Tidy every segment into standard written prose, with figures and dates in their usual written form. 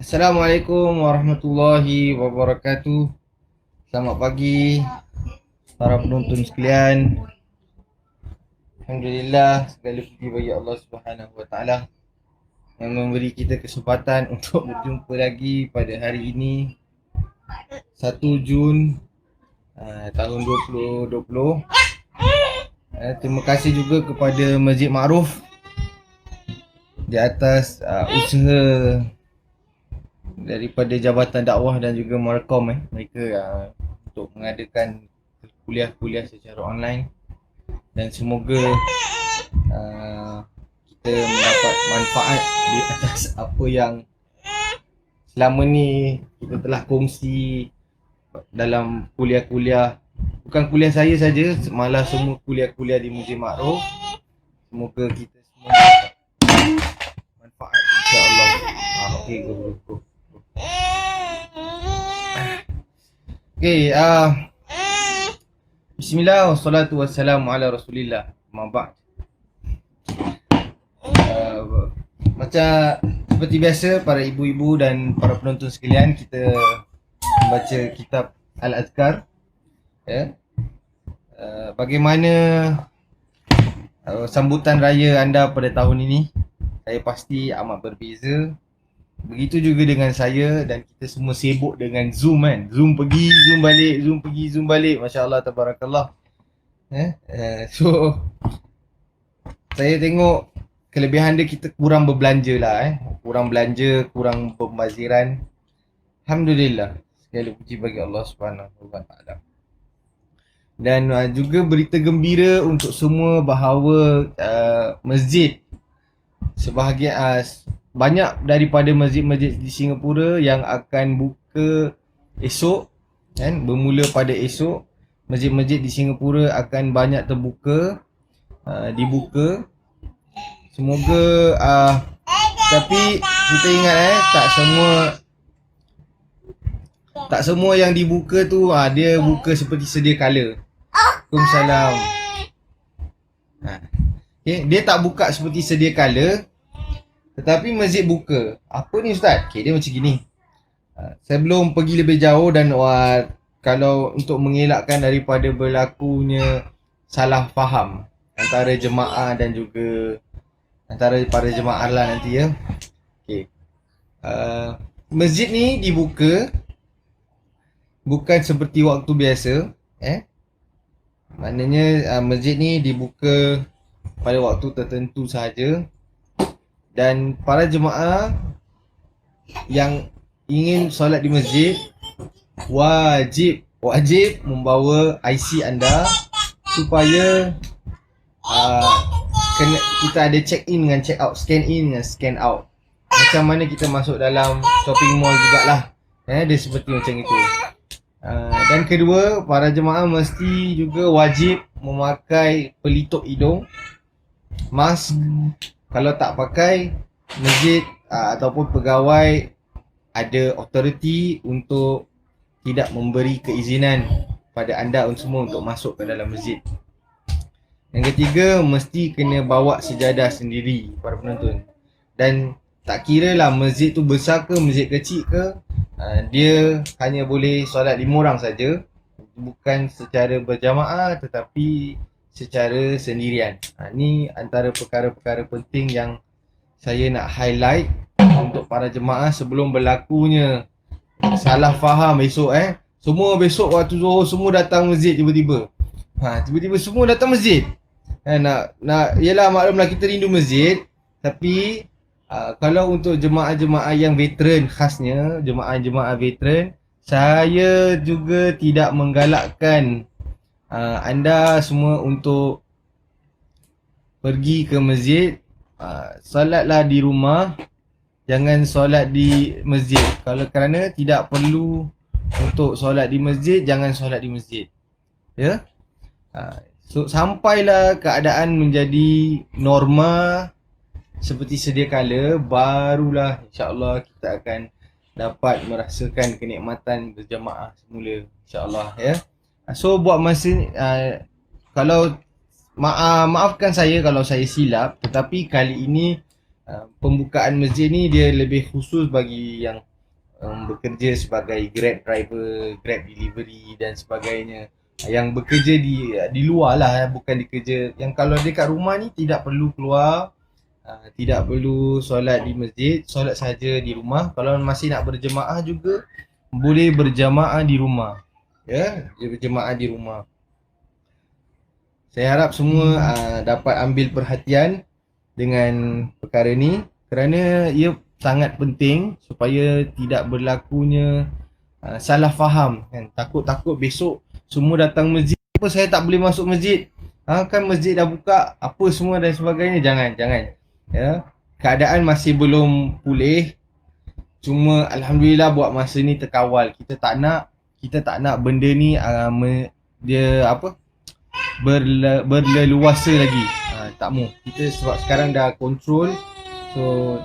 Assalamualaikum warahmatullahi wabarakatuh. Selamat pagi para penonton sekalian. Alhamdulillah, segala puji bagi Allah Subhanahu wa taala yang memberi kita kesempatan untuk berjumpa lagi pada hari ini 1 Jun tahun 2020. Terima kasih juga kepada Masjid Ma'ruf di atas usaha daripada Jabatan Dakwah dan juga Markom mereka untuk mengadakan kuliah-kuliah secara online, dan semoga kita mendapat manfaat di atas apa yang selama ni kita telah kongsi dalam kuliah-kuliah, bukan kuliah saya saja, malah semua kuliah-kuliah di Masjid Ma'ruf. Semoga kita semua dapat manfaat, insya-Allah. Okey, go. Okey, bismillah wassalatu wassalamu ala rasulillah. Mabad. Macam seperti biasa, para ibu-ibu dan para penonton sekalian, kita membaca kitab Al-Azkar. Ya. Bagaimana sambutan raya anda pada tahun ini? Saya pasti amat berbeza. Begitu juga dengan saya, dan kita semua sibuk dengan Zoom kan. Zoom pergi, Zoom balik, Zoom pergi, Zoom balik. Masya Allah, tabarakallah. So, saya tengok kelebihan dia, kita kurang berbelanja lah. Kurang belanja, kurang pembaziran. Alhamdulillah. Segala puji bagi Allah Subhanahu wa taala. Dan juga berita gembira untuk semua bahawa masjid sebahagian banyak daripada masjid-masjid di Singapura yang akan buka esok kan, bermula pada esok. Masjid-masjid di Singapura akan banyak terbuka, dibuka. Semoga tapi kita ingat tak semua yang dibuka tu dia buka seperti sedia kala. Waalaikumsalam. Okay, dia tak buka seperti sedia kala, tetapi masjid buka. Apa ni Ustaz? Okay, dia macam gini. Sebelum pergi lebih jauh, dan kalau untuk mengelakkan daripada berlakunya salah faham antara jemaah dan juga antara para jemaah lah nanti ya. Okay. Masjid ni dibuka bukan seperti waktu biasa. Maknanya masjid ni dibuka pada waktu tertentu sahaja, dan para jemaah yang ingin solat di masjid wajib membawa IC anda supaya kita ada check in dengan check out, scan in dengan scan out. Macam mana kita masuk dalam shopping mall jugalah. Dia seperti macam itu. Dan kedua, para jemaah mesti juga wajib memakai pelitup hidung, mask. Kalau tak pakai, masjid ataupun pegawai ada authority untuk tidak memberi keizinan pada anda semua untuk masuk ke dalam masjid. Yang ketiga, mesti kena bawa sejadah sendiri para penonton. Dan tak kira lah masjid tu besar ke masjid kecil ke, dia hanya boleh solat 5 orang saja, bukan secara berjamaah tetapi secara sendirian. Ni antara perkara-perkara penting yang saya nak highlight untuk para jemaah sebelum berlakunya salah faham esok. Semua besok waktu Zuhur semua datang masjid tiba-tiba. Tiba-tiba semua datang masjid. Yalah, maklumlah kita rindu masjid, tapi kalau untuk jemaah-jemaah yang veteran, khasnya jemaah-jemaah veteran, saya juga tidak menggalakkan anda semua untuk pergi ke masjid. Solatlah di rumah, jangan solat di masjid. Kalau kerana tidak perlu untuk solat di masjid, jangan solat di masjid. Ya. So, sampailah keadaan menjadi norma seperti sedia kala, barulah insya-Allah kita akan dapat merasakan kenikmatan berjamaah semula, insya-Allah ya. So buat masa kalau maafkan saya kalau saya silap, tetapi kali ini pembukaan masjid ni dia lebih khusus bagi yang bekerja sebagai Grab driver, Grab delivery dan sebagainya, yang bekerja di luar lah, bukan dikerja yang kalau dia kat rumah ni tidak perlu keluar, tidak perlu solat di masjid, solat saja di rumah. Kalau masih nak berjemaah juga boleh berjemaah di rumah, ya, dia berjemaah di rumah. Saya harap semua dapat ambil perhatian dengan perkara ni kerana ia sangat penting supaya tidak berlakunya salah faham kan. Takut-takut besok semua datang masjid, apa saya tak boleh masuk masjid, kan masjid dah buka apa semua dan sebagainya. Jangan ya. Keadaan masih belum pulih, cuma alhamdulillah buat masa ni terkawal. Kita tak nak benda ni dia apa berleluasa lagi. Tak mau. Kita sebab sekarang dah kontrol, so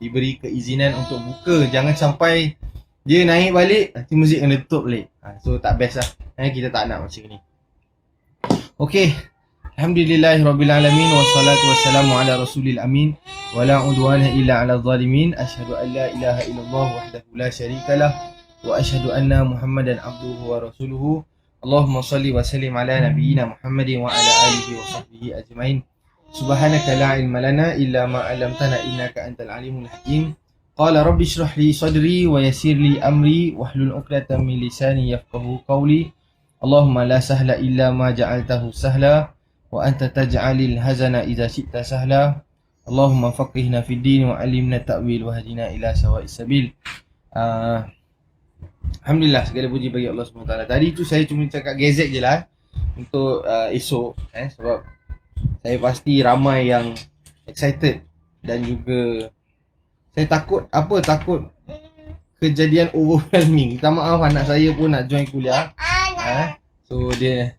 diberi keizinan untuk buka. Jangan sampai dia naik balik nanti masjid kena tutup balik. So tak best lah. Kita tak nak macam ni. Okey. Alhamdulillahirabbil alamin wassalatu wassalamu ala rasulil amin wala udwana illa ala zalimin. Asyhadu an la ilaha illallah wahdahu la syarikalah wa asyhadu anna Muhammadan abduhu wa rasuluhu. Allahumma salli wa sallim ala nabiyyina Muhammadin wa ala alihi wa sahbihi ajma'in. Subhanaka la ilma lana illa ma 'allamtana innaka antal alimul hakim. Qala rabbi shrah li sadri wa yassir li amri wahlul 'uqdatam min lisani yafqahu qawli. Allahumma la sahla illa ma ja'altahu sahla wa anta taj'alil hazana idza syi'ta sahla. Allahumma faqihna fid din wa 'allimna ta'wil wa hadina ila sawa'is sabil. Alhamdulillah, segala puji bagi Allah SWT. Tadi tu saya cuma cakap gezek je lah untuk esok, sebab saya pasti ramai yang excited dan juga saya takut kejadian overwhelming. Minta maaf, anak saya pun nak join kuliah, so dia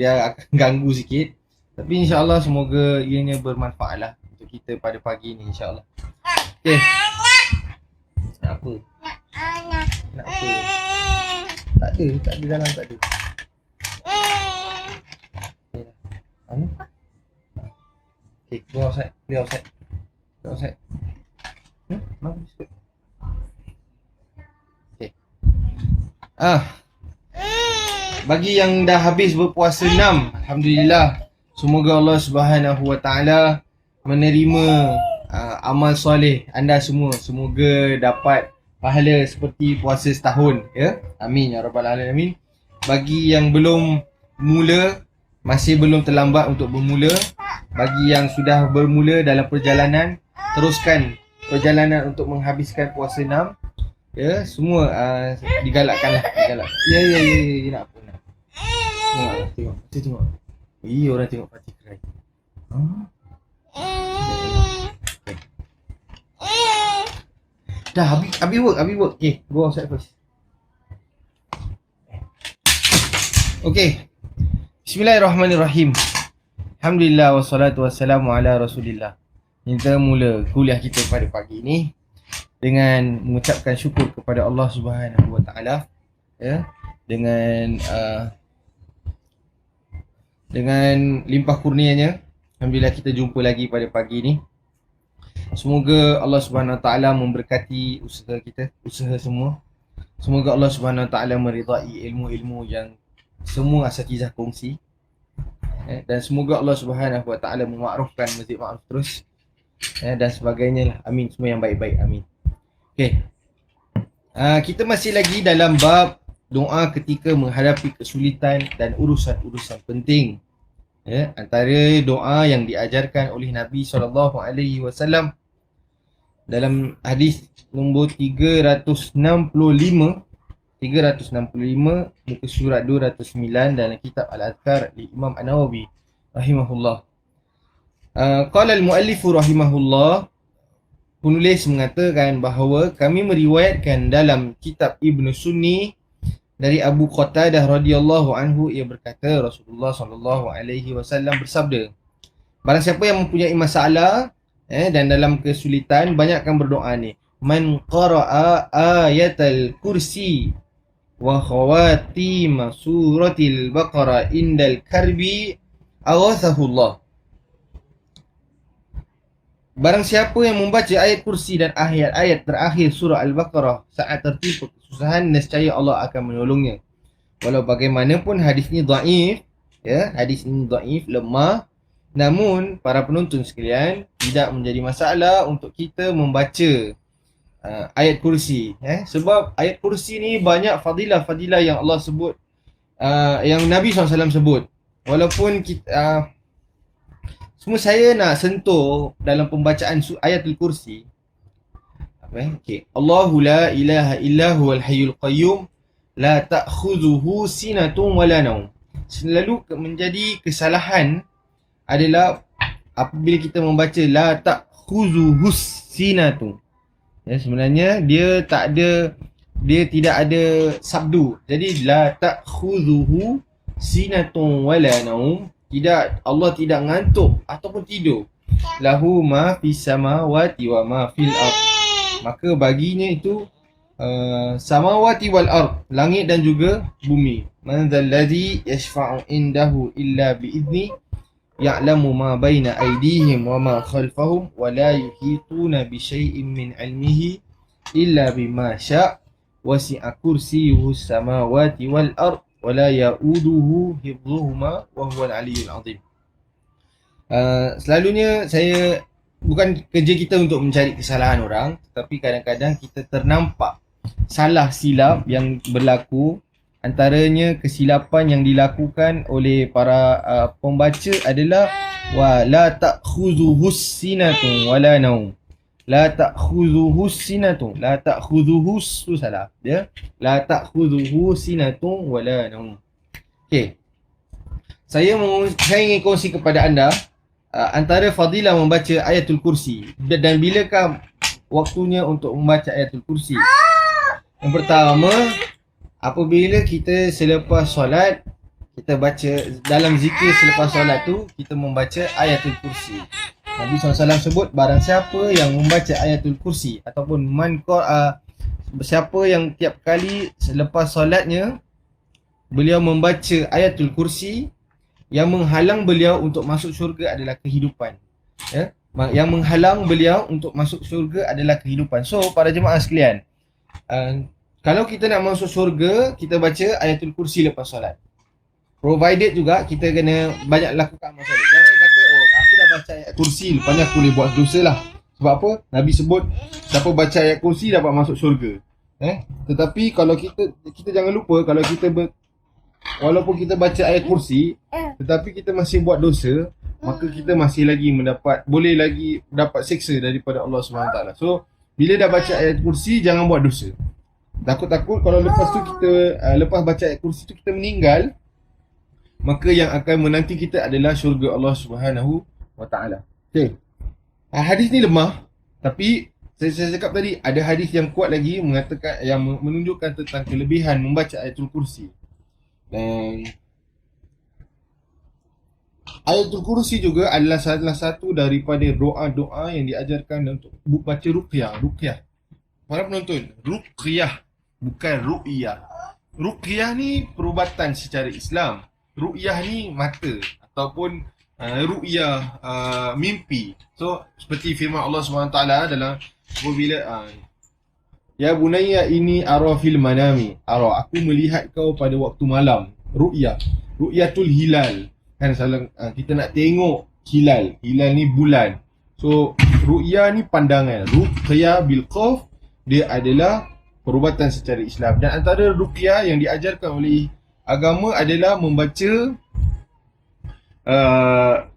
akan ganggu sikit. Tapi insyaAllah semoga ianya bermanfaat lah untuk kita pada pagi ni, insyaAllah. Okay. Nak apa? Nak apa? Tak ada dalam, tak ada. Okay, go outside. Play outside. Go outside. Mana biskut? Okay. Bagi yang dah habis berpuasa 6, alhamdulillah. Semoga Allah Subhanahu Wa Taala menerima amal soleh anda semua. Semoga dapat pahala seperti puasa setahun, ya. Amin ya rabbal alamin. Bagi yang belum mula, masih belum terlambat untuk bermula. Bagi yang sudah bermula dalam perjalanan, teruskan perjalanan untuk menghabiskan puasa 6. Ya, semua digalakkanlah, digalak. Ya, nak apa nak. Tengok. Orang tengok parti cry. Dah habis work. Okay, go outside first. Okay. Bismillahirrahmanirrahim. Alhamdulillah wassalatu wassalamu ala rasulillah. Kita mula kuliah kita pada pagi ni dengan mengucapkan syukur kepada Allah Subhanahu Wa Taala, ya, dengan limpah kurnianya. Alhamdulillah kita jumpa lagi pada pagi ni. Semoga Allah Subhanahu Wa Taala memberkati usaha kita, usaha semua. Semoga Allah Subhanahu Wa Taala meridai ilmu-ilmu yang semua asatizah kongsi. Dan semoga Allah Subhanahu Wa Taala memakrufkan Masjid Ma'ruf terus, dan sebagainya lah. Amin, semua yang baik-baik, amin. Okay. Kita masih lagi dalam bab doa ketika menghadapi kesulitan dan urusan-urusan penting. Ya, antara doa yang diajarkan oleh Nabi SAW dalam hadis nombor 365 muka surat 209 dalam kitab Al-Adhkar di Imam An-Nawawi rahimahullah. Qala al-muallif rahimahullah, penulis mengatakan bahawa kami meriwayatkan dalam kitab Ibn Sunni dari Abu Qatadah radhiyallahu anhu, ia berkata Rasulullah sallallahu alaihi wasallam bersabda, barang siapa yang mempunyai masalah dan dalam kesulitan, banyakkan berdoa ni. Man qara'a ayatal kursi wa khawatim suratil baqarah indal karbi aghathahu Allah. Barang siapa yang membaca ayat kursi dan ayat-ayat terakhir surah Al-Baqarah saat tertimpa kesusahan, nescaya Allah akan menolongnya. Walau bagaimanapun hadis ni dhaif, ya, hadis ini dhaif, lemah, namun para penonton sekalian, tidak menjadi masalah untuk kita membaca ayat kursi, sebab ayat kursi ni banyak fadilah-fadilah yang Allah sebut, yang Nabi SAW sebut. Walaupun kita semua saya nak sentuh dalam pembacaan ayatul kursi. Okay. Allahu la ilaha illa huwal hayyul qayyum la ta'khudhuhu sinatun wala naum. Selalu menjadi kesalahan adalah apabila kita membaca la ta'khudhuhu sinatun. Ya, sebenarnya dia tidak ada sabdu. Jadi la ta'khudhuhu sinatun wala naum. Tidak, Allah tidak ngantuk ataupun tidur. Lahu ma fis samawati wa ma fil ard. Maka baginya itu samawati wal ard, langit dan juga bumi. Man dzalladzi yashfa'u indahu illa bi'izni ya'lamu ma baina aydihim wa ma khalfahum wa la yuhituna bi syai'in min 'ilmihi illa bima syaa' wasi'a kursiyyuhu samawati wal ard wa la ya'uduhu hifdhuhuma wa huwal 'aliyyul 'azim. Selalunya saya bukan kerja kita untuk mencari kesalahan orang, tetapi kadang-kadang kita ternampak salah silap yang berlaku. Antaranya kesilapan yang dilakukan oleh para pembaca adalah wa la ta'khudhuhus sinatun wala naum. La ta'khudhuhus sinatun, la ta'khudhuhus tu salah dia. La ta'khudhuhu sinatun wala naum. Okey. Saya ingin kongsi kepada anda antara fadilah membaca ayatul kursi dan bilakah waktunya untuk membaca ayatul kursi. Yang pertama, apabila kita selepas solat, kita baca dalam zikir selepas solat tu, kita membaca ayatul kursi. Nabi SAW sebut barang siapa yang membaca ayatul kursi ataupun siapa yang tiap kali selepas solatnya beliau membaca ayatul kursi, yang menghalang beliau untuk masuk syurga adalah kehidupan. Ya? Yang menghalang beliau untuk masuk syurga adalah kehidupan. So, para jemaah sekalian, kalau kita nak masuk syurga, kita baca ayatul kursi lepas solat. Provided juga kita kena banyak lakukan amal soleh. Jangan kata, oh aku dah baca ayat kursi, lepas ni aku boleh buat dosa lah. Sebab apa? Nabi sebut, siapa baca ayat kursi dapat masuk syurga. Tetapi kalau kita jangan lupa, kalau kita walaupun kita baca ayat kursi, tetapi kita masih buat dosa, maka kita masih lagi boleh lagi dapat seksa daripada Allah SWT. So, bila dah baca ayat kursi, jangan buat dosa. Takut-takut kalau lepas tu lepas baca ayat kursi tu kita meninggal, maka yang akan menanti kita adalah syurga Allah SWT. Okay. Hadis ni lemah, tapi saya cakap tadi, ada hadis yang kuat lagi mengatakan, yang menunjukkan tentang kelebihan membaca ayatul kursi. Dan ayatul kursi juga adalah salah satu daripada doa-doa yang diajarkan untuk baca ruqyah. Para penonton, ruqyah, bukan ru'yah. Ruqyah ni perubatan secara Islam. Ru'yah ni mata ataupun ru'yah mimpi. So seperti firman Allah SWT dalam apabila ya bunayya ini ara fil manami. Aku melihat kau pada waktu malam. Ru'yatul hilal. Kan kita nak tengok hilal. Hilal ni bulan. So ru'ya ni pandangan. Ruqyah bil qaf, dia adalah perubatan secara Islam. Dan antara ruqyah yang diajarkan oleh agama adalah membaca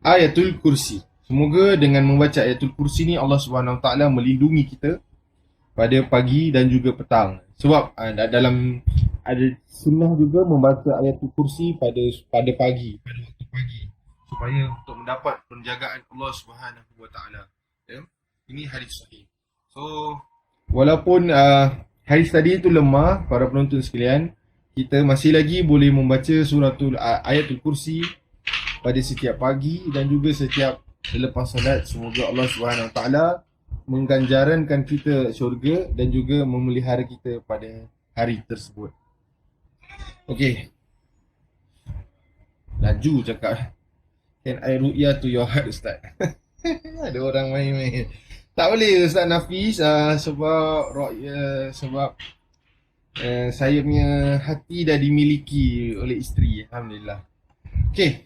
ayatul kursi. Semoga dengan membaca ayatul kursi ni Allah SWT melindungi kita pada pagi dan juga petang. Sebab dalam ada sunnah juga membaca ayatul kursi pada waktu pagi, supaya untuk mendapat penjagaan Allah SWT. Ya? Ini hadis sahih. So, walaupun hadis tadi itu lemah, para penonton sekalian, kita masih lagi boleh membaca ayatul kursi pada setiap pagi dan juga setiap selepas solat. Semoga Allah SWT mengganjarankan kita syurga dan juga memelihara kita pada hari tersebut. Okey. Laju cakap. Can I ru'yah to your heart, Ustaz? Ada orang main-main. Tak boleh Ustaz Nafis, sebab saya punya hati dah dimiliki oleh isteri. Alhamdulillah. Okey.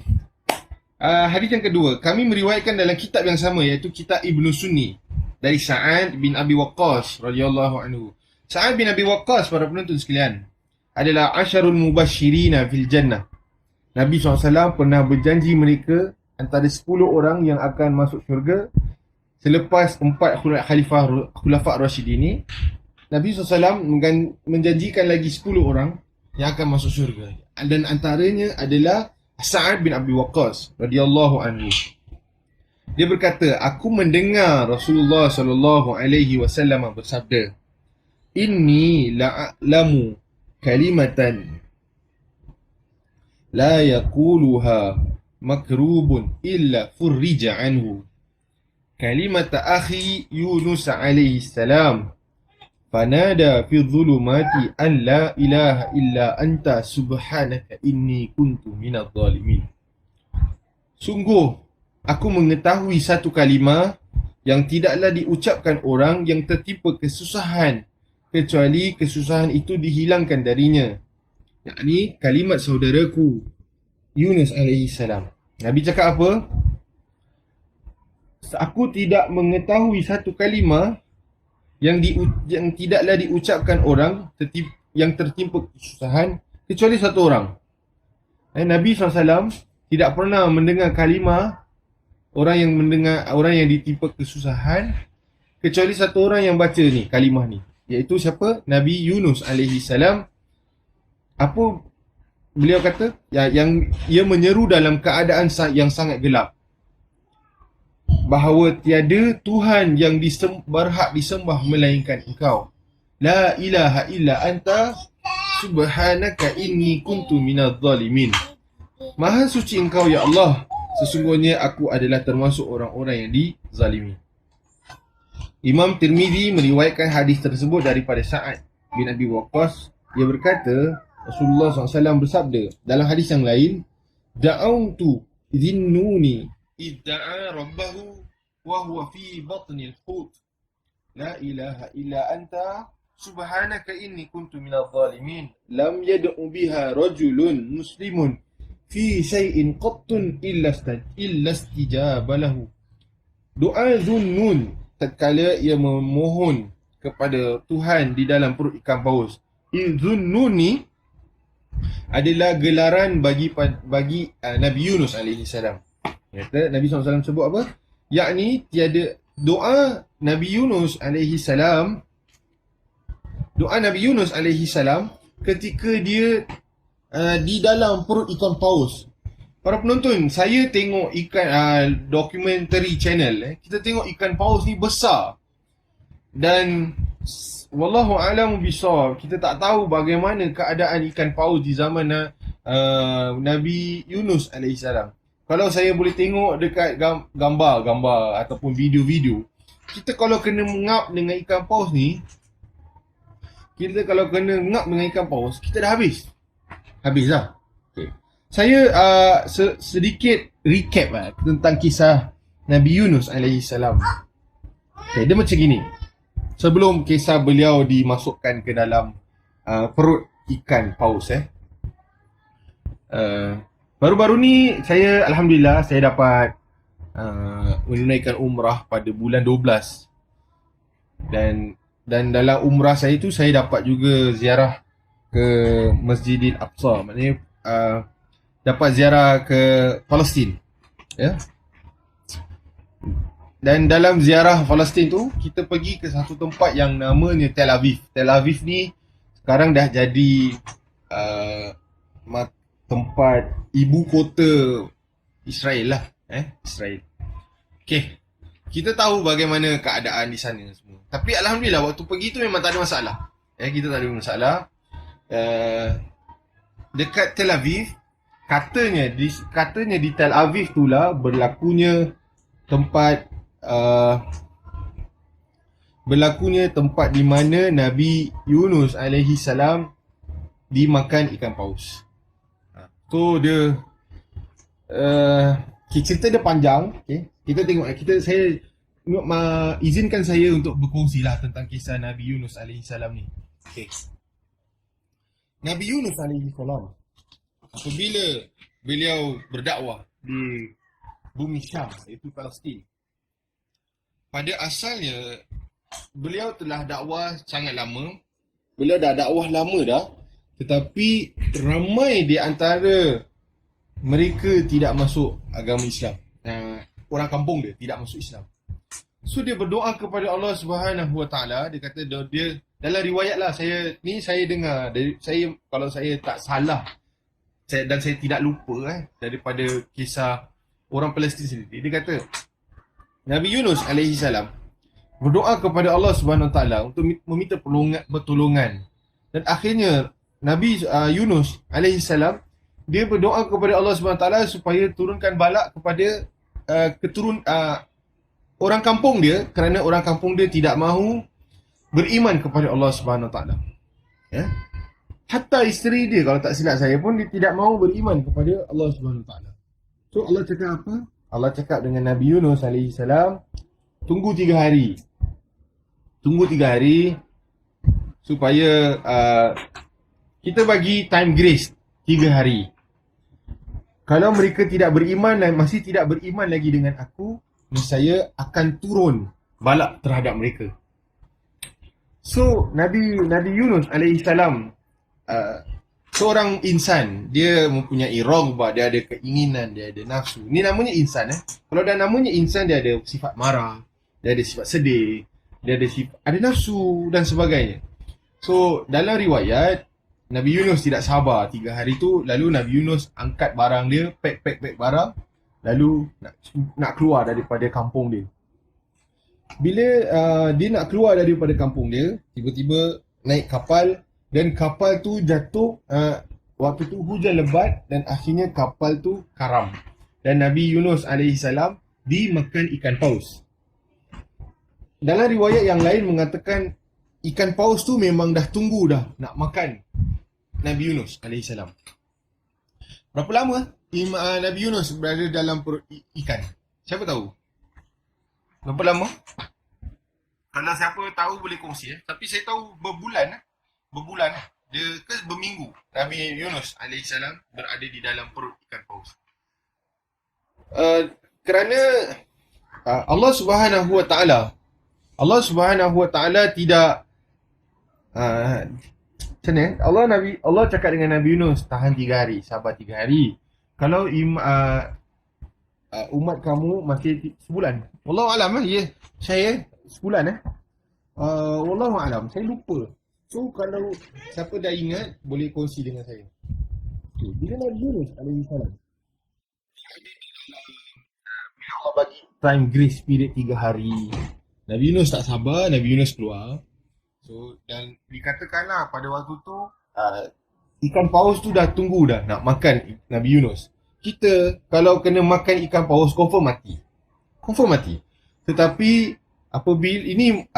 Hadis yang kedua, kami meriwayatkan dalam kitab yang sama, iaitu kitab Ibnu Sunni dari Sa'ad bin Abi Waqqas radhiyallahu anhu. Sa'ad bin Abi Waqqas, para penonton sekalian, adalah asyarul mubashirina fil jannah. Nabi SAW pernah berjanji mereka antara 10 orang yang akan masuk syurga selepas 4 khulafah Rashid ini. Nabi SAW menjanjikan lagi 10 orang yang akan masuk syurga. Dan antaranya adalah Sa'ad bin Abi Waqqas radhiyallahu anhu. Dia berkata, aku mendengar Rasulullah sallallahu alaihi wasallam bersabda, "Inni la'alamu kalimatan la yaquluha makrubun illa furrija anhu. Kalimata akhi Yunus alaihi salam. Fanada fi dhulumati an la ilaha illa anta subhanaka inni kuntu minadh dhalimin." Sungguh, aku mengetahui satu kalimah yang tidaklah diucapkan orang yang tertimpa kesusahan kecuali kesusahan itu dihilangkan darinya. Yakni kalimat saudaraku Yunus alaihi salam. Nabi cakap apa? Aku tidak mengetahui satu kalimah yang tidaklah diucapkan orang yang tertimpa kesusahan kecuali satu orang. Nabi SAW tidak pernah mendengar kalimah orang yang ditimpa kesusahan kecuali satu orang yang baca ni kalimah ni, iaitu siapa? Nabi Yunus alaihi salam. Apa beliau kata? Yang ia menyeru dalam keadaan yang sangat gelap, bahawa tiada Tuhan yang berhak disembah melainkan Engkau. La ilaha illa anta subhanaka inni kuntu minadh dhalimin. Maha suci Engkau ya Allah, sesungguhnya aku adalah termasuk orang-orang yang dizalimi. Imam Tirmizi meriwayatkan hadis tersebut daripada Sa'ad bin Abi Waqqas. Dia berkata, Rasulullah SAW bersabda dalam hadis yang lain, "Da'autu dhinnuni idda'a rabbahu wa huwa fi batnil hut. La ilaha illa anta subhanaka inni kuntu minadh dhalimin. Lam yad'u biha rajulun muslimun fi shay'in qattun illa istijaba lahu." Doa Dhunnun tatkala ia memohon kepada Tuhan di dalam perut ikan paus. Dhunnun ni adalah gelaran bagi Nabi Yunus alaihi salam. Kata Nabi SAW sebut apa? Yakni tiada doa Nabi Yunus alaihi salam, ketika dia di dalam perut ikan paus. Para penonton, saya tengok documentary channel, kita tengok ikan paus ni besar. Dan wallahu a'lam bishawab, kita tak tahu bagaimana keadaan ikan paus di zaman Nabi Yunus alaihi salam. Kalau saya boleh tengok dekat gambar ataupun video-video, kita kalau kena ngap dengan ikan paus ni, kita dah habis. Habislah. Okay. Saya sedikit recap tentang kisah Nabi Yunus alaihi salam. Okay, dia macam gini. Sebelum kisah beliau dimasukkan ke dalam perut ikan paus, baru-baru ni alhamdulillah saya dapat menunaikan umrah pada bulan 12. Dan dalam umrah saya tu saya dapat juga ziarah ke Masjidil Aqsa. Maknanya dapat ziarah ke Palestin, ya. Dan dalam ziarah Palestin tu kita pergi ke satu tempat yang namanya Tel Aviv. Tel Aviv ni sekarang dah jadi tempat ibu kota Israel lah, Israel. Okay, kita tahu bagaimana keadaan di sana semua. Tapi alhamdulillah waktu pergi tu memang tak ada masalah. Kita tak ada masalah. Dekat Tel Aviv, katanya di Tel Aviv tu lah berlakunya tempat di mana Nabi Yunus alaihi salam dimakan ikan paus. So dia cerita dia panjang, Kita tengok izinkan saya untuk berkongsilah tentang kisah Nabi Yunus alaihi salam ni. Okay. Nabi Yunus alaihi salam, apabila beliau berdakwah di bumi Syam, iaitu Palestin, pada asalnya beliau telah dakwah sangat lama. Beliau dah dakwah lama dah, tetapi ramai di antara mereka tidak masuk agama Islam. Orang kampung dia tidak masuk Islam. So dia berdoa kepada Allah Subhanahu Wa Taala. Dia kata dia dalam riwayat lah, saya dengar dari kalau saya tak salah dan saya tidak lupa daripada kisah orang Palestin sendiri. Dia kata Nabi Yunus alaihi salam berdoa kepada Allah Subhanahu Wa Taala untuk meminta pertolongan. Dan akhirnya Nabi Yunus alaihi salam dia berdoa kepada Allah Subhanahu Wa Taala supaya turunkan balak kepada orang kampung dia, kerana orang kampung dia tidak mahu beriman kepada Allah Subhanahu Wa Taala. Ya. Hatta isteri dia, kalau tak silap saya pun, dia tidak mahu beriman kepada Allah Subhanahu Wa Taala. So Allah cakap apa? Allah cakap dengan Nabi Yunus alaihi salam, tunggu 3 hari. Tunggu 3 hari supaya kita bagi time grace 3 hari. Kalau mereka tidak beriman dan masih tidak beriman lagi dengan aku, saya akan turun balak terhadap mereka. So Nabi Yunus alaihi salam seorang insan, dia mempunyai raghbah, dia ada keinginan, dia ada nafsu. Ni namanya insan. Kalau dah namanya insan, dia ada sifat marah, dia ada sifat sedih, dia ada nafsu dan sebagainya. So dalam riwayat, Nabi Yunus tidak sabar 3 hari tu, lalu Nabi Yunus angkat barang dia, pack barang, lalu nak keluar daripada kampung dia. Bila dia nak keluar daripada kampung dia, tiba-tiba naik kapal dan kapal tu jatuh. Waktu tu hujan lebat dan akhirnya kapal tu karam. Dan Nabi Yunus alaihi salam dimakan ikan paus. Dalam riwayat yang lain mengatakan ikan paus tu memang dah tunggu dah nak makan Nabi Yunus alaihi salam. Berapa lama Nabi Yunus berada dalam perut ikan? Siapa tahu? Berapa lama? Kalau siapa tahu boleh kongsi. Tapi saya tahu berbulan. Dia ke berminggu Nabi Yunus alaihi salam berada di dalam perut ikan paus. Kerana Allah Subhanahu Wa Taala tidak Allah cakap dengan Nabi Yunus, tahan 3 hari, sabar 3 hari. Kalau umat kamu masih sebulan. Wallahu alam saya sebulan wallahu alam, saya lupa. So kalau siapa dah ingat boleh kongsi dengan saya. Okay. Bila Nabi Yunus alaihi salam, bila Allah bagi time grace period 3 hari, Nabi Yunus tak sabar, Nabi Yunus keluar. So dan dikatakanlah pada waktu tu ikan paus tu dah tunggu dah nak makan Nabi Yunus. Kita kalau kena makan ikan paus confirm mati. Tetapi apabila ini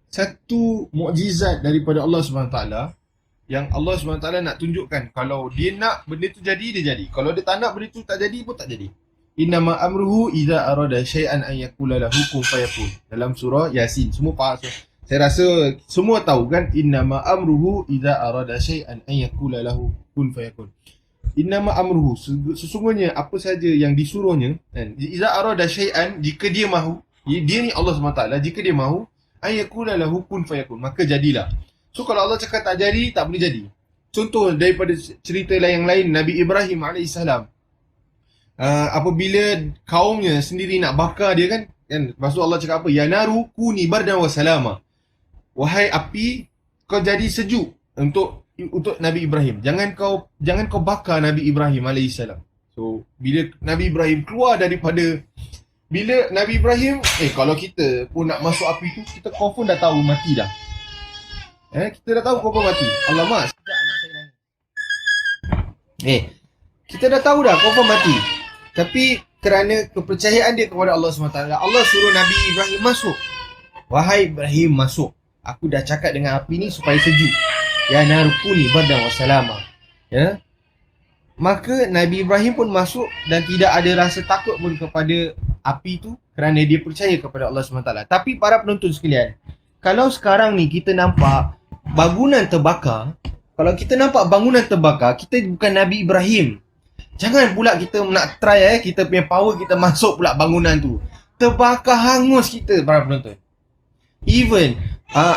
satu mukjizat daripada Allah SWT, yang Allah SWT nak tunjukkan kalau dia nak benda tu jadi, dia jadi. Kalau dia tak nak benda tu tak jadi pun tak jadi. Innama amruhu idza arada syai'an an yaqula lahu kun fayakun. Dalam surah Yasin. Semua faham. Saya rasa semua tahu kan, innama amruhu idza arada syai'an an yaqula lahu kun fayakun. Innama amruhu, sesungguhnya apa saja yang disuruhnya, idza arada syai'an, jika dia mahu, dia ni Allah SWT, jika dia mahu, an yaqula lahu kun fayakun, maka jadilah. So kalau Allah cakap tak jadi, tak boleh jadi. Contoh daripada cerita yang lain, Nabi Ibrahim AS, apabila kaumnya sendiri nak bakar dia kan, lepas tu Allah cakap apa? Ya naru kuni bardan wa salama. Wahai api, kau jadi sejuk untuk Nabi Ibrahim. Jangan kau bakar Nabi Ibrahim AS. So bila Nabi Ibrahim keluar daripada, bila Nabi Ibrahim, kalau kita pun nak masuk api tu, kita confirm dah tahu mati dah. Kita dah tahu confirm mati. Alamak, sekejap anak saya nangis. Kita dah tahu dah confirm mati. Tapi kerana kepercayaan dia kepada Allah SWT, Allah suruh Nabi Ibrahim masuk. Wahai Ibrahim, masuk. Aku dah cakap dengan api ni supaya sejuk. Ya narkuni bardan wa salama. Ya. Maka Nabi Ibrahim pun masuk dan tidak ada rasa takut pun kepada api tu kerana dia percaya kepada Allah SWT. Tapi para penonton sekalian, kalau sekarang ni kita nampak bangunan terbakar, kita bukan Nabi Ibrahim. Jangan pula kita nak try kita punya power, kita masuk pula bangunan tu. Terbakar hangus kita para penonton. Even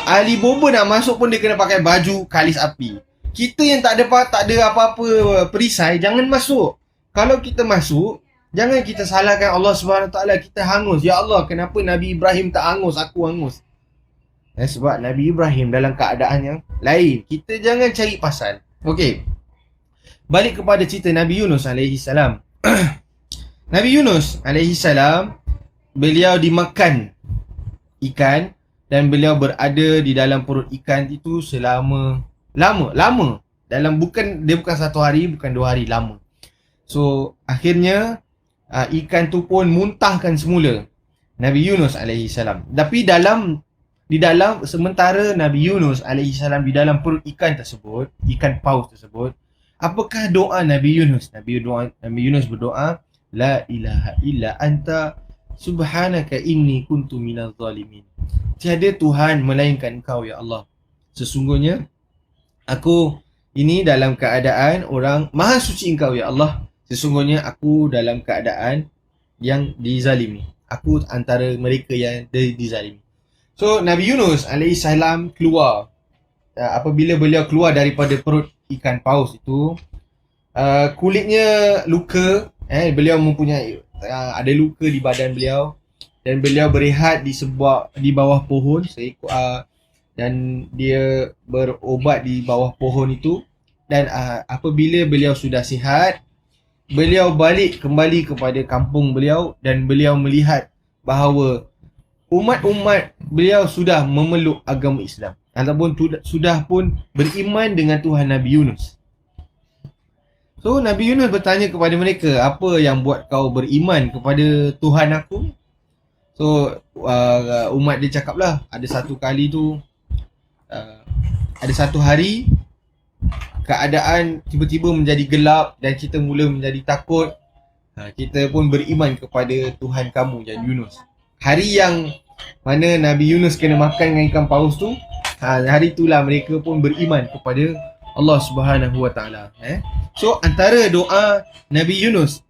Ali Bobo nak masuk pun dia kena pakai baju kalis api. Kita yang tak ada apa-apa perisai, jangan masuk. Kalau kita masuk, jangan kita salahkan Allah SWT, kita hangus. Ya Allah, kenapa Nabi Ibrahim tak hangus, aku hangus. Sebab Nabi Ibrahim dalam keadaan yang lain. Kita jangan cari pasal. Okey. Balik kepada cerita Nabi Yunus AS. Nabi Yunus AS, beliau dimakan ikan dan beliau berada di dalam perut ikan itu selama lama. Dia bukan 1 hari, bukan 2 hari, lama. So akhirnya ikan tu pun muntahkan semula Nabi Yunus AS. Tapi di dalam sementara Nabi Yunus AS di dalam perut ikan tersebut, ikan paus tersebut, apakah doa Nabi Yunus? Nabi Yunus berdoa, La ilaha illa anta subhanaka inni kuntu minaz zalimin. Tiada Tuhan melainkan Engkau ya Allah. Sesungguhnya aku ini dalam keadaan orang maha suci Engkau ya Allah. Sesungguhnya aku dalam keadaan yang dizalimi. Aku antara mereka yang dizalimi. So Nabi Yunus AS keluar. Apabila beliau keluar daripada perut ikan paus itu, kulitnya luka. Beliau mempunyai ada luka di badan beliau. Dan beliau berehat di bawah pohon. Dan dia berobat di bawah pohon itu. Dan apabila beliau sudah sihat, beliau balik kembali kepada kampung beliau dan beliau melihat bahawa umat-umat beliau sudah memeluk agama Islam ataupun sudah pun beriman dengan Tuhan Nabi Yunus. So Nabi Yunus bertanya kepada mereka, apa yang buat kau beriman kepada Tuhan aku? So umat dia cakaplah, ada satu hari keadaan tiba-tiba menjadi gelap dan kita mula menjadi takut. Kita pun beriman kepada Tuhan kamu, ya Yunus. Hari yang mana Nabi Yunus kena makan dengan ikan paus tu, hari itulah mereka pun beriman kepada Allah Subhanahu Wa Taala. So antara doa Nabi Yunus,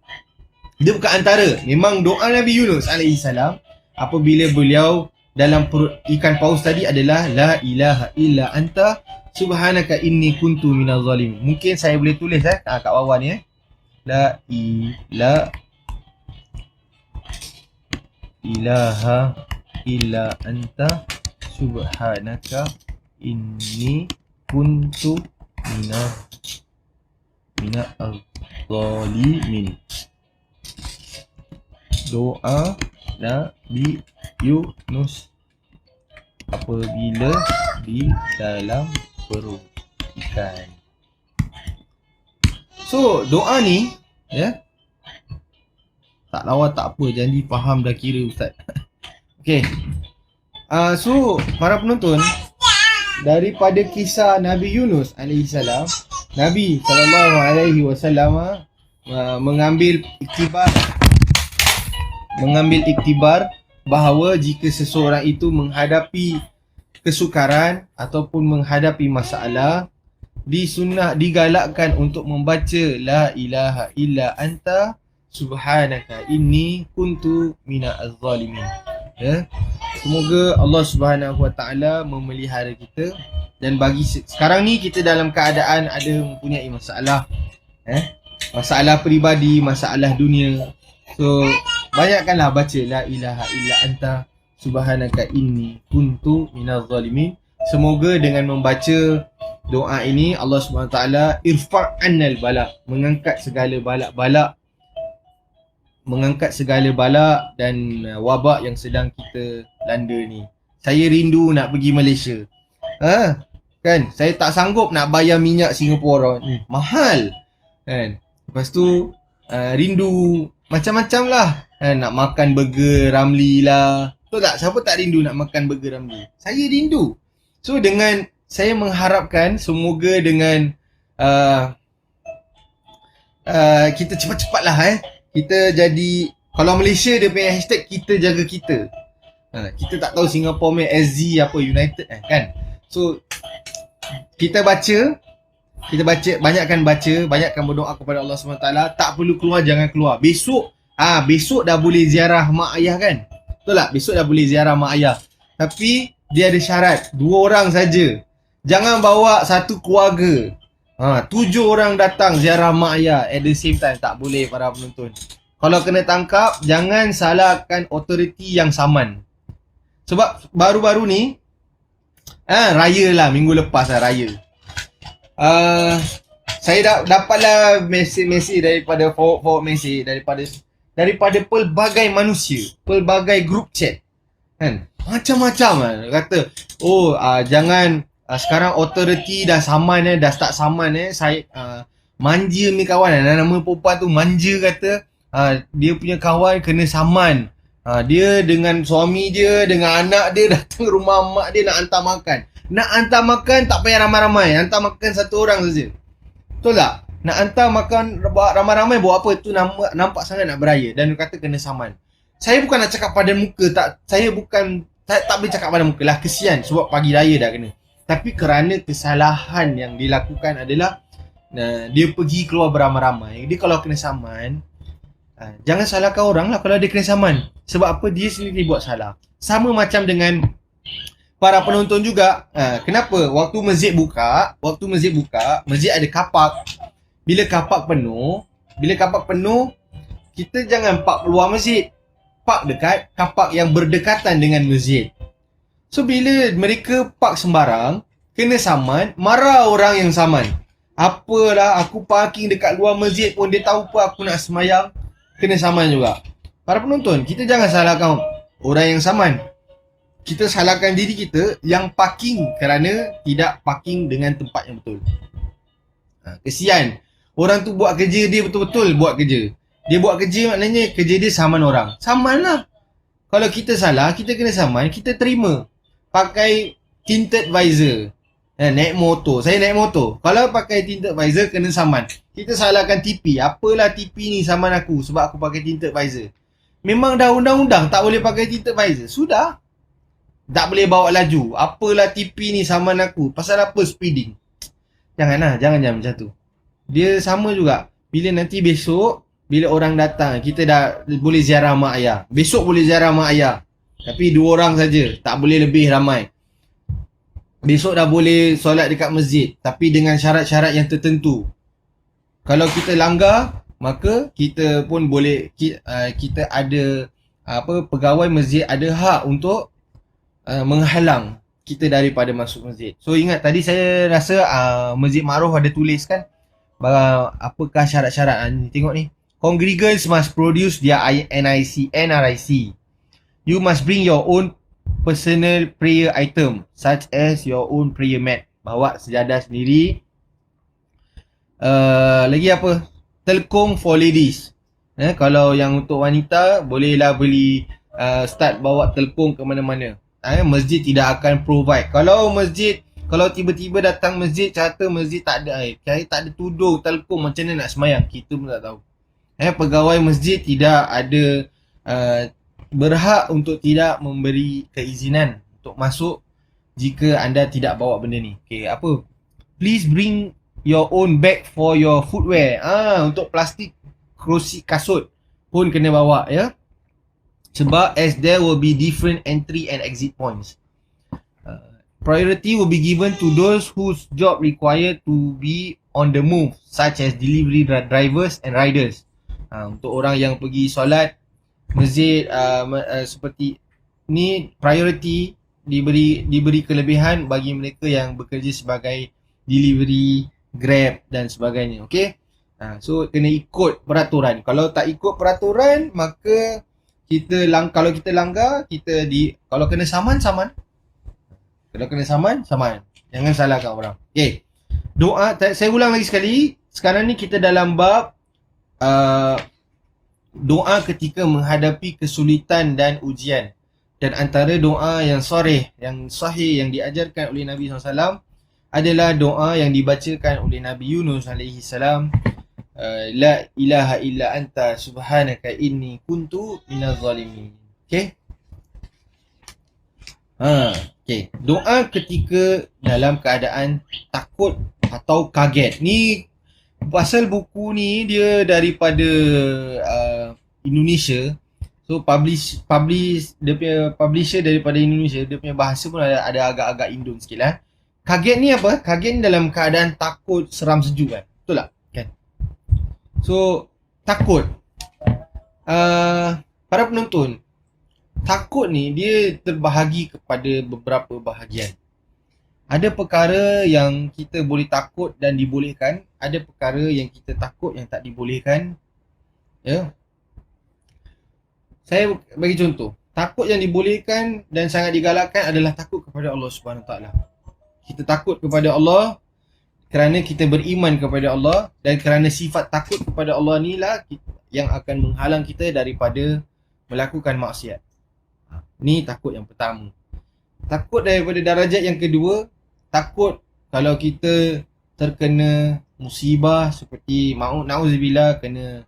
dia bukan antara, memang doa Nabi Yunus AS apabila beliau dalam perut ikan paus tadi adalah La ilaha illa anta subhanaka inni kuntu minaz zalimin. Mungkin saya boleh tulis kat bawah ni La ilaha illa anta subhanaka inni kuntu minaz zalimin. Doa Nabi Yunus apabila di dalam perut ikan. So doa ni tak lawa tak apa, janji faham dah kira Ustaz. Okay. So para penonton, daripada kisah Nabi Yunus AS, Nabi SAW mengambil iktibar bahawa jika seseorang itu menghadapi kesukaran ataupun menghadapi masalah, digalakkan untuk membaca La ilaha illa anta subhanaka inni kuntu minaz zalimin. Semoga Allah Subhanahu Wa Taala memelihara kita. Dan bagi sekarang ni kita dalam keadaan ada mempunyai masalah, masalah peribadi, masalah dunia. So banyakkanlah baca La ilaha illa anta subhanaka inni kuntu minaz zalimin. Semoga dengan membaca doa ini Allah SWT irfa'annal bala, mengangkat segala bala dan wabak yang sedang kita landa ni. Saya rindu nak pergi Malaysia. Kan, saya tak sanggup nak bayar minyak Singapura ni, mahal kan. Lepas tu rindu macam-macam lah, nak makan burger Ramli lah. Betul tak? Siapa tak rindu nak makan burger Ramli? Saya rindu. So dengan saya mengharapkan semoga dengan kita cepat-cepat lah kita jadi Kalau Malaysia dia punya hashtag kita jaga kita. Kita tak tahu Singapore punya SZ apa United kan. So kita baca, banyakkan berdoa kepada Allah SWT. Tak perlu keluar, jangan keluar. Besok dah boleh ziarah mak ayah kan. Betul tak? Besok dah boleh ziarah mak ayah. Tapi dia ada syarat, 2 orang saja. Jangan bawa satu keluarga. 7 orang datang ziarah mak ayah at the same time. Tak boleh para penonton. Kalau kena tangkap, jangan salahkan authority yang saman. Sebab baru-baru ni raya lah, minggu lepas lah raya. Saya dapatlah mesej daripada forward mesej daripada pelbagai manusia, pelbagai group chat kan. Macam-macam lah. Kata jangan sekarang authority dah saman dah start saman saya manja ni kawan nama perempuan tu manja kata dia punya kawan kena saman. Dia dengan suami dia, dengan anak dia datang rumah mak dia nak hantar makan. Nak hantar makan tak payah ramai-ramai, hantar makan satu orang saja. Betul tak? Nak hantar makan ramai-ramai buat apa? Tu nampak sangat nak beraya. Dan dia kata kena saman. Saya bukan nak cakap pada muka, saya tak boleh cakap pada muka lah. Kesian sebab pagi raya dah kena. Tapi kerana kesalahan yang dilakukan adalah dia pergi keluar beramai-ramai. Dia kalau kena saman, jangan salahkan orang lah kalau dia kena saman. Sebab apa? Dia sendiri buat salah. Sama macam dengan para penonton juga. Kenapa? Waktu masjid buka, masjid ada kapak. Bila kapak penuh, kita jangan park keluar masjid. Park dekat kapak yang berdekatan dengan masjid. So bila mereka park sembarang, kena saman, marah orang yang saman. Apalah, aku parking dekat luar masjid pun dia tahu apa aku nak semayang. Kena saman juga. Para penonton, kita jangan salahkan orang yang saman. Kita salahkan diri kita yang parking kerana tidak parking dengan tempat yang betul. Kesian. Orang tu buat kerja dia betul-betul buat kerja. Dia buat kerja maknanya kerja dia saman orang. Saman lah. Kalau kita salah, kita kena saman, kita terima. Pakai tinted visor. Naik motor. Saya naik motor. Kalau pakai tinted visor, kena saman. Kita salahkan TP. Apalah TP ni saman aku sebab aku pakai tinted visor. Memang dah undang-undang tak boleh pakai tinted visor. Sudah. Tak boleh bawa laju. Apalah TP ni saman aku. Pasal apa speeding? Jangan macam tu. Dia sama juga. Bila nanti besok, bila orang datang, kita dah boleh ziarah mak ayah. Besok boleh ziarah mak ayah. Tapi 2 orang saja. Tak boleh lebih ramai. Besok dah boleh solat dekat masjid. Tapi dengan syarat-syarat yang tertentu. Kalau kita langgar, maka kita pun boleh, kita ada pegawai masjid ada hak untuk menghalang kita daripada masuk masjid. So ingat tadi saya rasa Masjid Ma'ruf ada tulis kan apakah syarat-syarat. Tengok ni. Congregants must produce their NRIC. You must bring your own personal prayer item such as your own prayer mat. Bawa sejadah sendiri. Lagi apa? Telkung for ladies. Kalau yang untuk wanita bolehlah beli start bawa telkung ke mana-mana. Masjid tidak akan provide. Kalau tiba-tiba datang masjid, kata masjid tak ada air, tak ada tudung, telkung, macam mana nak semayang? Kita pun tak tahu. Pegawai masjid tidak ada berhak untuk tidak memberi keizinan untuk masuk jika anda tidak bawa benda ni. Please bring your own bag for your footwear. Untuk plastik kerusi kasut pun kena bawa ya. Sebab as there will be different entry and exit points. Priority will be given to those whose job required to be on the move, such as delivery drivers and riders. Untuk orang yang pergi solat masjid seperti ni, priority diberi kelebihan bagi mereka yang bekerja sebagai delivery, Grab dan sebagainya. Okay. So kena ikut peraturan. Kalau tak ikut peraturan, maka kalau kita langgar, kalau kena saman. Kalau kena saman. Jangan salahkan orang. Okay. Doa, saya ulang lagi sekali. Sekarang ni kita dalam bab doa ketika menghadapi kesulitan dan ujian. Dan antara doa yang sahih yang diajarkan oleh Nabi SAW adalah doa yang dibacakan oleh Nabi Yunus alaihi salam La ilaha illa anta subhanaka inni kuntu minaz zalimin. Okay? Okay. Doa ketika dalam keadaan takut atau kaget. Ni pasal buku ni dia daripada Indonesia. So publish dia punya publisher daripada Indonesia, dia punya bahasa pun ada agak-agak Indon sikit lah. Kaget ni apa? Kaget ni dalam keadaan takut, seram, sejuk kan. Betul tak? Kan? So takut. Para penonton, takut ni dia terbahagi kepada beberapa bahagian. Ada perkara yang kita boleh takut dan dibolehkan, ada perkara yang kita takut yang tak dibolehkan. Ya. Saya bagi contoh, takut yang dibolehkan dan sangat digalakkan adalah takut kepada Allah Subhanahu Taala. Kita takut kepada Allah kerana kita beriman kepada Allah, dan kerana sifat takut kepada Allah ni lah yang akan menghalang kita daripada melakukan maksiat. Ni takut yang pertama. Takut daripada darajat yang kedua, takut kalau kita terkena musibah seperti na'udzubillah kena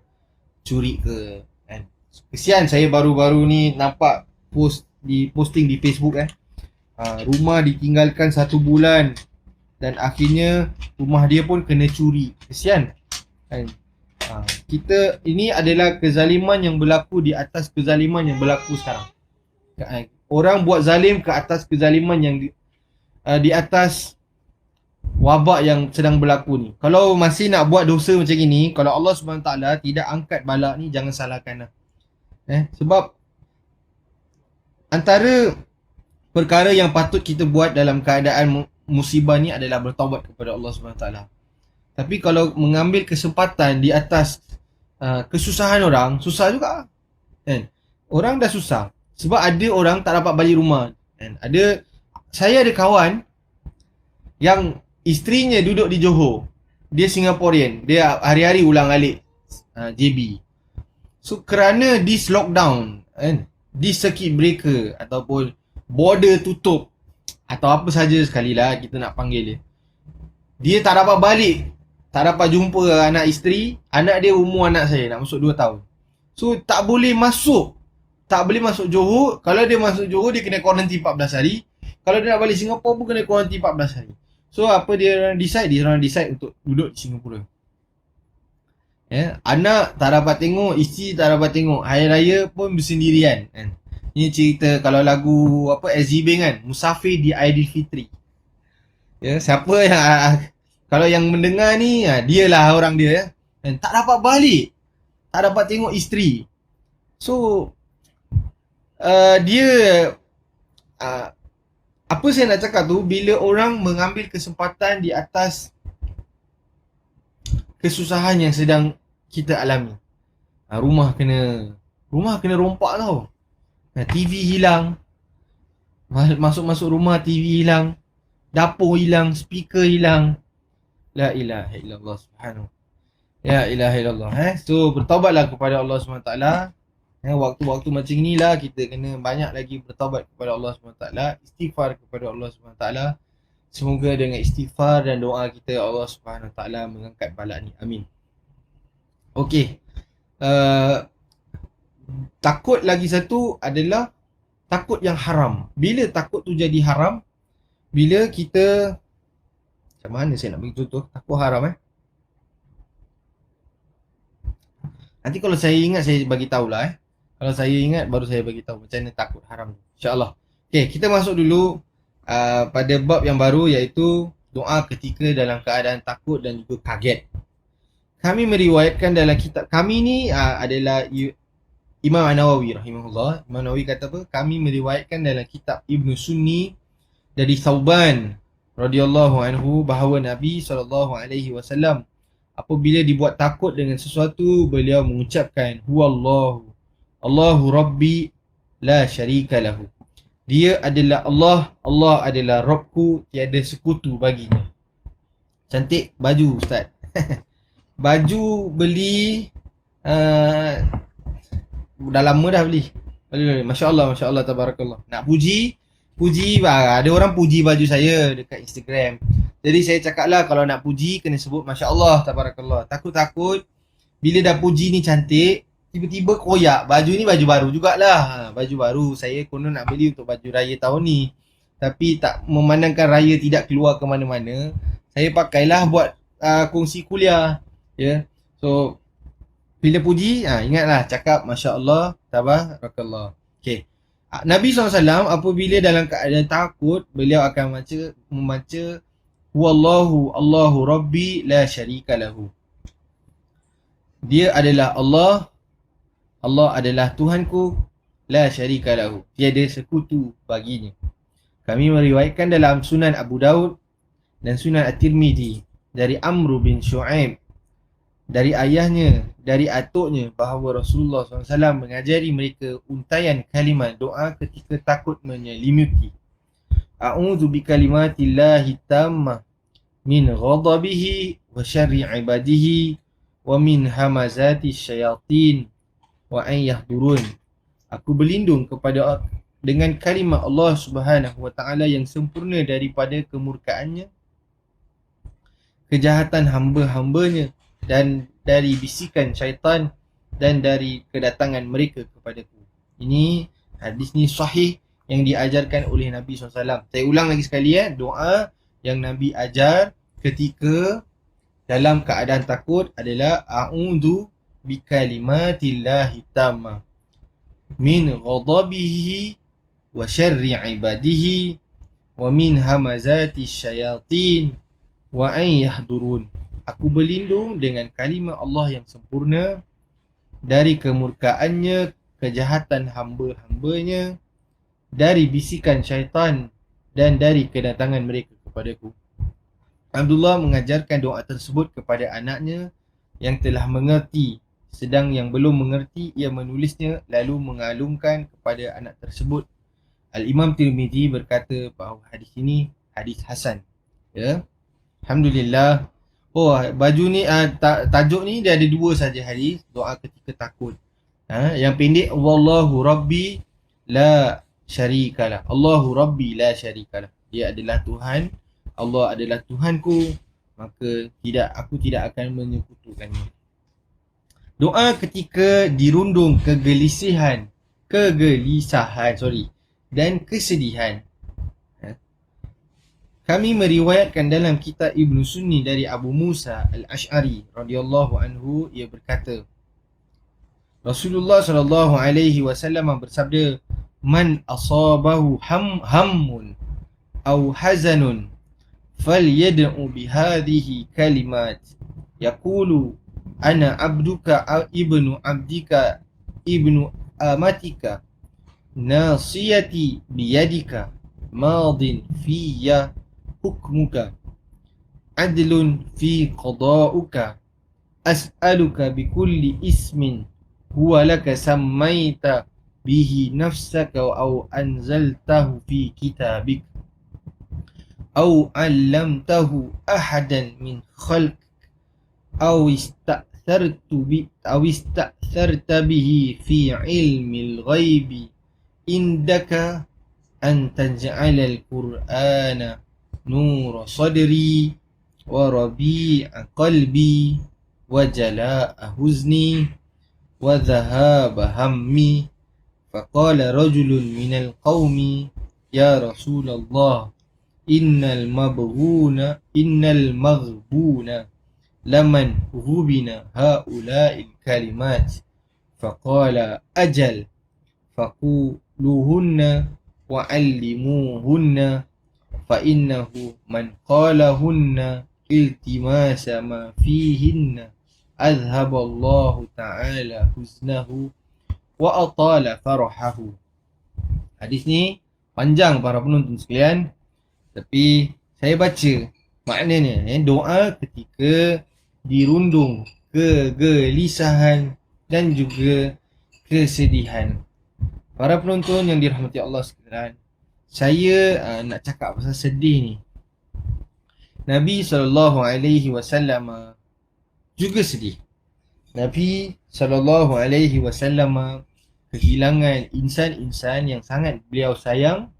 curi ke kan. Kesian saya baru-baru ni nampak posting di Facebook rumah ditinggalkan 1 bulan dan akhirnya rumah dia pun kena curi. Kesian kan. Kita ini adalah kezaliman yang berlaku di atas kezaliman yang berlaku sekarang. Orang buat zalim ke atas kezaliman yang di atas wabak yang sedang berlaku ni. Kalau masih nak buat dosa macam ini, kalau Allah SWT tidak angkat bala ni, jangan salahkan lah. Sebab antara perkara yang patut kita buat dalam keadaan musibah ni adalah bertaubat kepada Allah SWT. Tapi kalau mengambil kesempatan di atas kesusahan orang, susah juga kan. Orang dah susah sebab ada orang tak dapat balik rumah kan. Saya ada kawan yang isterinya duduk di Johor. Dia Singaporean. Dia hari-hari ulang alik JB. So kerana this lockdown kan, this circuit breaker ataupun border tutup atau apa saja sekali lah kita nak panggil dia, dia tak dapat balik, tak dapat jumpa anak isteri. Anak dia umur anak saya, nak masuk 2 tahun. So tak boleh masuk Johor. Kalau dia masuk Johor, dia kena kuarantin 14 hari. Kalau dia nak balik Singapura pun kena kuarantin 14 hari. So apa dia orang decide untuk duduk di Singapura. Anak tak dapat tengok, isteri tak dapat tengok. Hari raya pun bersendirian kan. Ini cerita kalau lagu SZB kan, Musafir di Aidilfitri. Siapa yang kalau yang mendengar ni, dialah orang dia dan tak dapat balik, tak dapat tengok isteri. So dia apa saya nak cakap tu, bila orang mengambil kesempatan di atas kesusahan yang sedang kita alami, rumah kena rompak tau. TV hilang, masuk rumah TV hilang, dapur hilang, speaker hilang. La ilaha illallah subhanahu. Ya ilaha illallah. So bertaubatlah kepada Allah SWT. Waktu-waktu macam inilah kita kena banyak lagi bertaubat kepada Allah SWT, istighfar kepada Allah SWT. Semoga dengan istighfar dan doa kita, Allah SWT mengangkat bala ni. Amin. Okey. Takut lagi satu adalah takut yang haram. Bila takut tu jadi haram, bila kita, macam mana saya nak bagi contoh takut haram nanti kalau saya ingat saya bagi tahulah Kalau saya ingat baru saya bagi tahu macam mana takut haram, insya-Allah. Okey, kita masuk dulu pada bab yang baru, iaitu doa ketika dalam keadaan takut dan juga kaget. Kami meriwayatkan dalam kitab kami ni adalah Imam An-Nawawi rahimahullah. Imam Nawawi kata apa? Kami meriwayatkan dalam kitab Ibnu Sunni dari Thauban radhiyallahu anhu bahawa Nabi SAW apabila dibuat takut dengan sesuatu, beliau mengucapkan huwallahu Allahu Rabbi la syarika lahu. Dia adalah Allah, Allah adalah Rabbku, tiada sekutu baginya. Cantik baju ustaz. Baju beli dah lama dah beli. Masya-Allah, masya-Allah, tabarakallah. Nak puji, ada orang puji baju saya dekat Instagram. Jadi saya cakaplah kalau nak puji kena sebut masya-Allah, tabarakallah. Takut-takut bila dah puji ni cantik, tiba-tiba koyak. Baju ni baju baru jugalah. Baju baru. Saya konon nak beli untuk baju raya tahun ni. Tapi tak memandangkan raya tidak keluar ke mana-mana, saya pakailah buat kongsi kuliah. Ya. So bila puji, ingatlah cakap Masya Allah, Tabarakallah. Okay. Nabi SAW apabila dalam keadaan takut, beliau akan membaca Wallahu Allahu Rabbi la syarika lahu. Dia adalah Allah, Allah adalah Tuhanku, la syarika lahu, tiada sekutu baginya. Kami meriwayatkan dalam Sunan Abu Daud dan Sunan At-Tirmidzi dari Amr bin Shu'aib, dari ayahnya, dari atuknya, bahawa Rasulullah SAW mengajari mereka untaian kalimat doa ketika takut menyelimuti. A'udzu bikalimatillahi tammah min ghadabihi wa syarri ibadihi wa min hamazati syayatin wa an yahdurun. Aku berlindung kepada dengan kalimat Allah Subhanahu wa taala yang sempurna daripada kemurkaannya, kejahatan hamba-hambanya, dan dari bisikan syaitan dan dari kedatangan mereka kepadaku. Ini hadis ni sahih yang diajarkan oleh Nabi SAW. Saya ulang lagi sekali doa yang Nabi ajar ketika dalam keadaan takut adalah a'udzu bikalimatillahi tammah min ghadabihi wa syarri ibadihi wa min hamazati syayatin wa an yahdurun. Aku berlindung dengan kalimat Allah yang sempurna dari kemurkaannya, kejahatan hamba-hambanya, dari bisikan syaitan dan dari kedatangan mereka kepadaku. Abdullah mengajarkan doa tersebut kepada anaknya yang telah mengerti, sedang yang belum mengerti ia menulisnya lalu mengalungkan kepada anak tersebut. Al-Imam Tirmidzi berkata bahawa hadis ini hadis hasan. Ya. Alhamdulillah. Oh, baju ni tajuk ni dia ada dua saja hadis doa ketika takut. Yang pendek wallahu rabbi la syarikalah. Allahu rabbi la syarikalah. Dia adalah Tuhan, Allah adalah Tuhanku, maka aku tidak akan menyekutukannya. Doa ketika dirundung kegelisahan dan kesedihan. Kami meriwayatkan dalam kitab Ibnu Sunni dari Abu Musa Al-Ash'ari radhiyallahu anhu, ia berkata, Rasulullah sallallahu alaihi wasallam bersabda, "Man asabahu hammun aw hazanun falyad'u bihadhihi kalimat yaqulu ana abduka ibnu abdika ibnu amatika nasiyati biyadika madin fiyya hukmuka adlun fi qada'uka as'aluka bikulli ismin huwa laka sammaita bihi nafsaka aw anzaltahu fi kitabik aw 'allamtahu ahadan min khalq aw ista'tharta bihi fi 'ilmil ghaibi indaka an taj'ala al-Qur'ana nur sadri wa rabi'a qalbi wa jala'a huzni wa dhahaba hammi. Faqala rajulun minal qawmi ya Rasulullah innal maghbuna laman ghubina haula'il kalimat. Faqala ajal faquluhunna wa 'allimuhunna fa innahu man qalahunna iltimasa ma fihinna azhaballahu ta'ala huznahu wa atala farahahu. Hadis ni panjang para penonton sekalian, tapi saya baca maknanya. Doa ketika dirundung kegelisahan dan juga kesedihan. Para penonton yang dirahmati Allah sekalian, saya nak cakap pasal sedih ni. Nabi SAW juga sedih. Nabi SAW kehilangan insan-insan yang sangat beliau sayang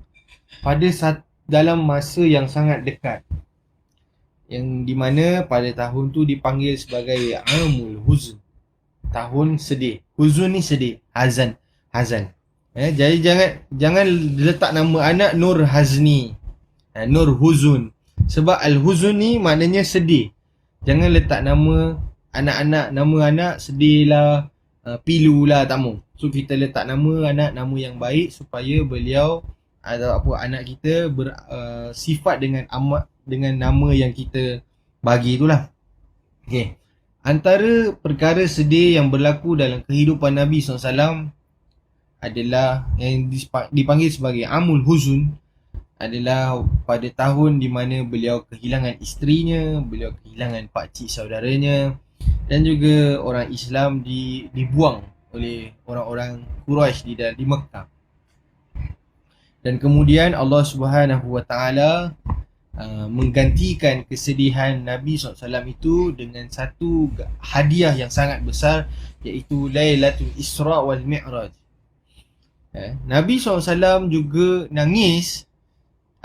dalam masa yang sangat dekat, yang di mana pada tahun tu dipanggil sebagai Amul Huzn, tahun sedih. Huzun ni sedih. Hazan. Jadi jangan letak nama anak Nur Hazni. Nur Huzun. Sebab Al-Huzun ni maknanya sedih. Jangan letak nama anak-anak, nama anak sedih lah, pilu lah, tak mau. So kita letak nama anak nama yang baik supaya beliau atau apa anak kita bersifat dengan nama yang kita bagi itulah. Okey. Antara perkara sedih yang berlaku dalam kehidupan Nabi SAW adalah yang dipanggil sebagai Amul Huzun, adalah pada tahun di mana beliau kehilangan isterinya, beliau kehilangan pakcik saudaranya, dan juga orang Islam dibuang oleh orang-orang Quraisy di Mekah. Dan kemudian Allah Subhanahu Wa Taala menggantikan kesedihan Nabi SAW itu dengan satu hadiah yang sangat besar, iaitu Lailatul Isra wal Mi'raj. Nabi SAW juga nangis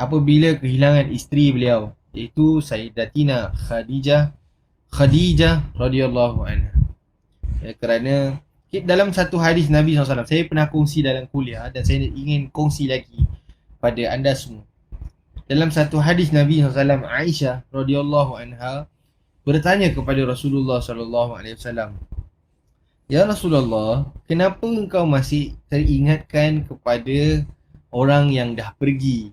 apabila kehilangan isteri beliau, iaitu Sayyidatina Khadijah radhiyallahu anha. Kerana dalam satu hadis Nabi SAW, saya pernah kongsi dalam kuliah dan saya ingin kongsi lagi pada anda semua. Dalam satu hadis Nabi SAW, Aisyah radhiyallahu anha bertanya kepada Rasulullah SAW, "Ya Rasulullah, kenapa engkau masih teringatkan kepada orang yang dah pergi?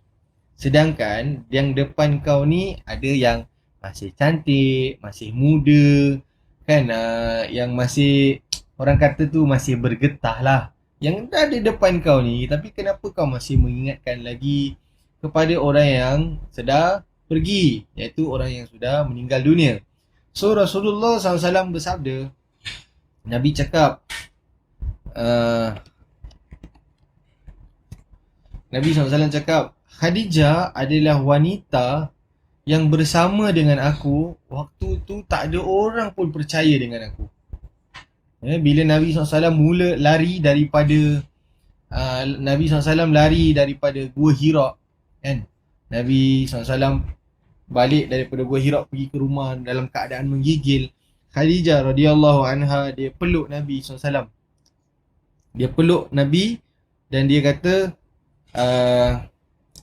Sedangkan yang depan kau ni ada yang masih cantik, masih muda, kan, yang masih, orang kata tu masih bergetah lah. Yang dah ada depan kau ni, tapi kenapa kau masih mengingatkan lagi kepada orang yang sudah pergi, iaitu orang yang sudah meninggal dunia?" So Rasulullah SAW bersabda, Nabi cakap, Nabi SAW cakap, Khadijah adalah wanita yang bersama dengan aku waktu tu tak ada orang pun percaya dengan aku. Bila Nabi SAW mula lari daripada Nabi SAW lari daripada Gua Hira, kan? Nabi SAW balik daripada Gua Hira pergi ke rumah dalam keadaan menggigil. Khadijah radhiyallahu anha, dia peluk Nabi SAW. Dia peluk Nabi dan dia kata,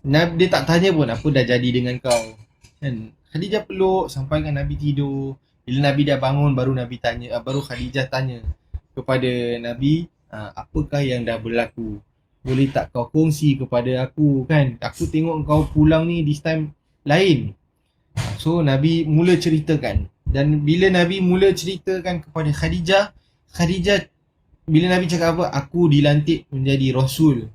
dia tak tanya pun apa dah jadi dengan kau, kan? Khadijah peluk sampai kan Nabi tidur. Bila Nabi dah bangun, baru Khadijah tanya kepada Nabi, apakah yang dah berlaku? Boleh tak kau kongsi kepada aku, kan? Aku tengok kau pulang ni this time lain. So Nabi mula ceritakan. Dan bila Nabi mula ceritakan kepada Khadijah, bila Nabi cakap apa? Aku dilantik menjadi Rasul.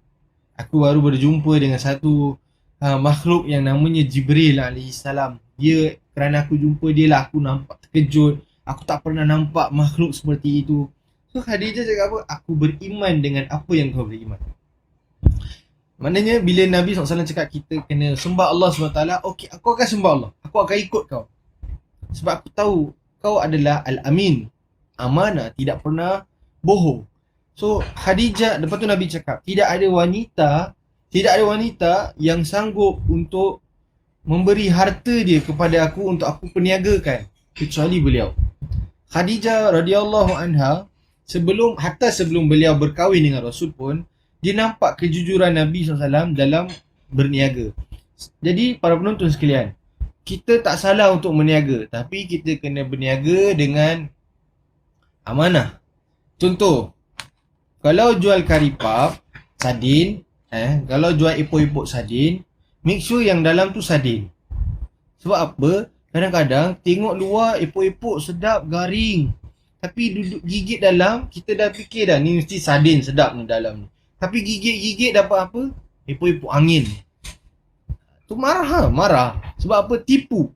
Aku baru berjumpa dengan satu makhluk yang namanya Jibril alaihissalam. Dia, kerana aku jumpa dia lah aku nampak terkejut. Aku tak pernah nampak makhluk seperti itu. So Khadijah cakap apa? Aku beriman dengan apa yang kau beriman. Maknanya bila Nabi SAW cakap kita kena sembah Allah SWT, okey, aku akan sembah Allah. Aku akan ikut kau. Sebab aku tahu kau adalah Al-Amin, amanah, tidak pernah bohong. So Khadijah, lepas tu Nabi cakap, tidak ada wanita yang sanggup untuk memberi harta dia kepada aku untuk aku perniagakan kecuali beliau. Khadijah radhiyallahu anha, sebelum beliau berkahwin dengan Rasul pun, dia nampak kejujuran Nabi SAW dalam berniaga. Jadi para penonton sekalian, kita tak salah untuk berniaga, tapi kita kena berniaga dengan amanah. Contoh, kalau jual karipap, sardin, kalau jual epok-epok sardin, make sure yang dalam tu sardin. Sebab apa? Kadang-kadang tengok luar epok-epok sedap, garing, tapi duduk gigit dalam, kita dah fikir dah ni mesti sardin sedap ni dalam ni. Tapi gigit-gigit dapat apa? Epok-epok angin. Tu marah. Sebab apa? Tipu,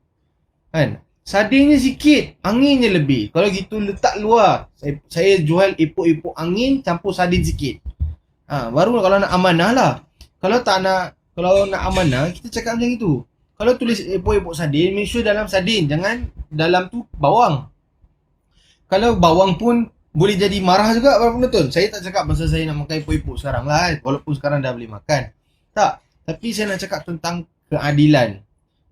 kan? Sardinnya sikit, anginnya lebih. Kalau gitu letak luar, saya jual epok-epok angin campur sardin sikit. Baru kalau nak amanah lah. Kalau nak amanah, kita cakap macam itu. Kalau tulis epok-epok sardin, make sure dalam sardin, jangan dalam tu bawang. Kalau bawang pun boleh jadi marah juga para penonton. Saya tak cakap pasal saya nak makan epok-epok sekarang lah, walaupun sekarang dah boleh makan. Tak, tapi saya nak cakap tentang keadilan.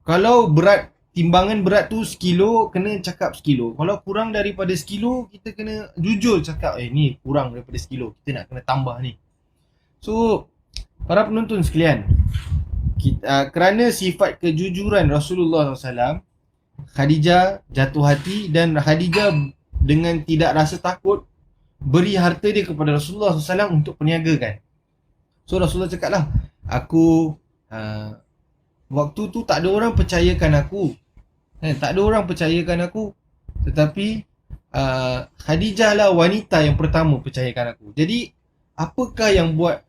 Kalau berat timbangan berat tu sekilo, kena cakap sekilo. Kalau kurang daripada sekilo, kita kena jujur cakap, ni kurang daripada sekilo, kita nak kena tambah ni. So, para penonton sekalian, kerana sifat kejujuran Rasulullah SAW, Khadijah jatuh hati dan Khadijah dengan tidak rasa takut beri harta dia kepada Rasulullah SAW untuk perniagakan. So Rasulullah cakap lah, aku waktu tu tak ada orang percayakan aku, tak ada orang percayakan aku, tetapi Khadijah lah wanita yang pertama percayakan aku. Jadi apakah yang buat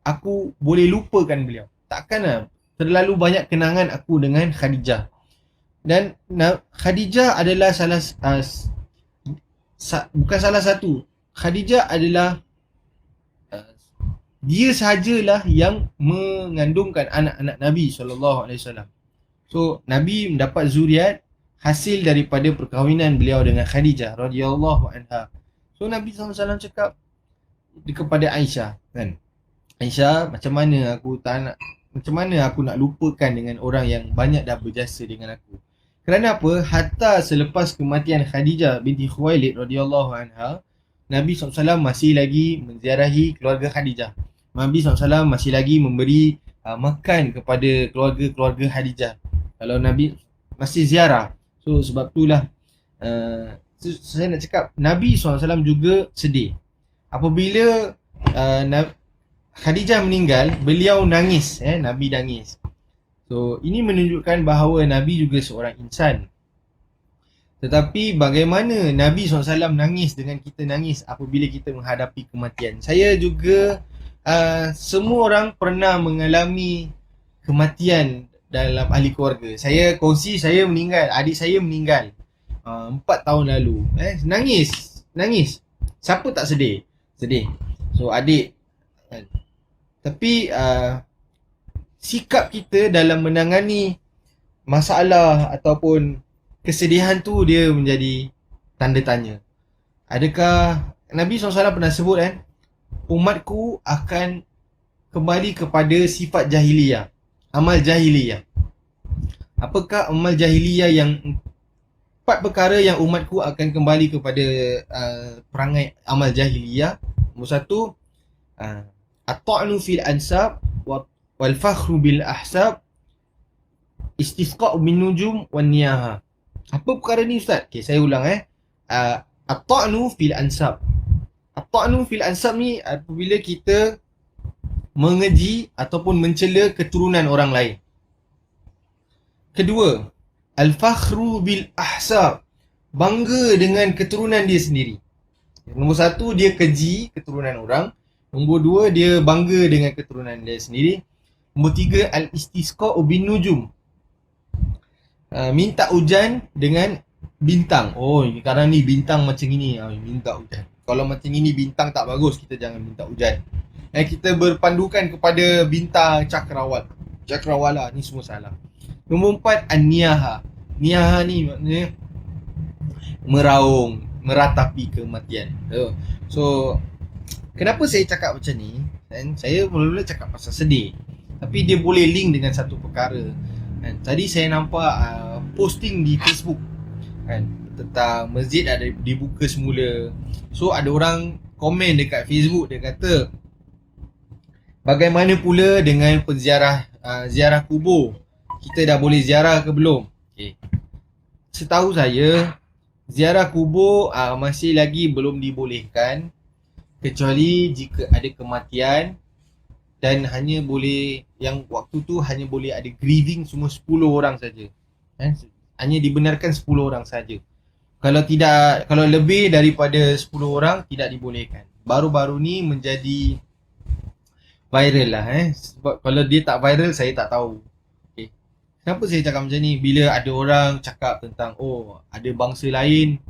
aku boleh lupakan beliau? Takkan terlalu banyak kenangan aku dengan Khadijah. Dan Khadijah adalah bukan salah satu. Khadijah adalah dia sahajalah yang mengandungkan anak-anak Nabi SAW. So Nabi mendapat zuriat hasil daripada perkahwinan beliau dengan Khadijah radhiyallahu anha. So Nabi SAW cakap kepada Aisyah, kan, Aisyah, macam mana aku nak lupakan dengan orang yang banyak dah berjasa dengan aku. Kerana apa? Hatta selepas kematian Khadijah binti Khuwailid radhiyallahu anha, Nabi SAW masih lagi menziarahi keluarga Khadijah. Nabi SAW masih lagi memberi makan kepada keluarga-keluarga Khadijah. Kalau Nabi masih ziarah. So sebab itulah saya nak cakap, Nabi SAW juga sedih. Apabila Khadijah meninggal, beliau nangis, Nabi nangis. So ini menunjukkan bahawa Nabi juga seorang insan. Tetapi bagaimana Nabi SAW nangis dengan kita nangis apabila kita menghadapi kematian. Saya juga, semua orang pernah mengalami kematian dalam ahli keluarga. Saya kongsi, saya meninggal, adik saya meninggal 4 tahun lalu. Nangis. Siapa tak sedih? Sedih. So adik, tapi sikap kita dalam menangani masalah ataupun kesedihan tu, dia menjadi tanda tanya. Adakah Nabi SAW pernah sebut, umatku akan kembali kepada sifat jahiliyah, amal jahiliyah. Apakah amal jahiliyah? Yang 4 perkara yang umatku akan kembali kepada perangai amal jahiliyah. Nombor 1, at-ta'nu fil ansab wal fakhru bil ahsab, istisqa' bin nujum wan niyaha. Apa perkara ni ustaz? Okey, saya ulang at-ta'nu fil ansab. At-ta'nu fil ansab ni apabila kita mengeji ataupun mencela keturunan orang lain. Kedua, al-fakhru bil ahsab, bangga dengan keturunan dia sendiri. Nombor 1, dia keji keturunan orang. Nombor 2, dia bangga dengan keturunan dia sendiri. Nombor 3, al-istisqa' bin nujum, minta hujan dengan bintang. Oh, sekarang ni bintang macam ini, minta hujan. Kalau macam ini bintang tak bagus, kita jangan minta hujan. Kita berpandukan kepada bintang cakrawala, ni semua salah. Nombor 4, an-niyaha. Niyaha ni maknanya meraung, meratapi kematian. So kenapa saya cakap macam ni? Saya mula-mula cakap pasal sedih, tapi dia boleh link dengan satu perkara. Tadi saya nampak posting di Facebook, tentang masjid ada dibuka semula. So ada orang komen dekat Facebook, dia kata, bagaimana pula dengan ziarah kubur? Kita dah boleh ziarah ke belum? Okay. Setahu saya, ziarah kubur masih lagi belum dibolehkan, kecuali jika ada kematian dan hanya boleh, yang waktu tu hanya boleh ada grieving semua 10 orang saja. Hanya dibenarkan 10 orang saja. Kalau lebih daripada 10 orang tidak dibolehkan. Baru-baru ni menjadi viral lah. Sebab kalau dia tak viral, saya tak tahu. Okay. Kenapa saya cakap macam ni? Bila ada orang cakap tentang, ada bangsa lain,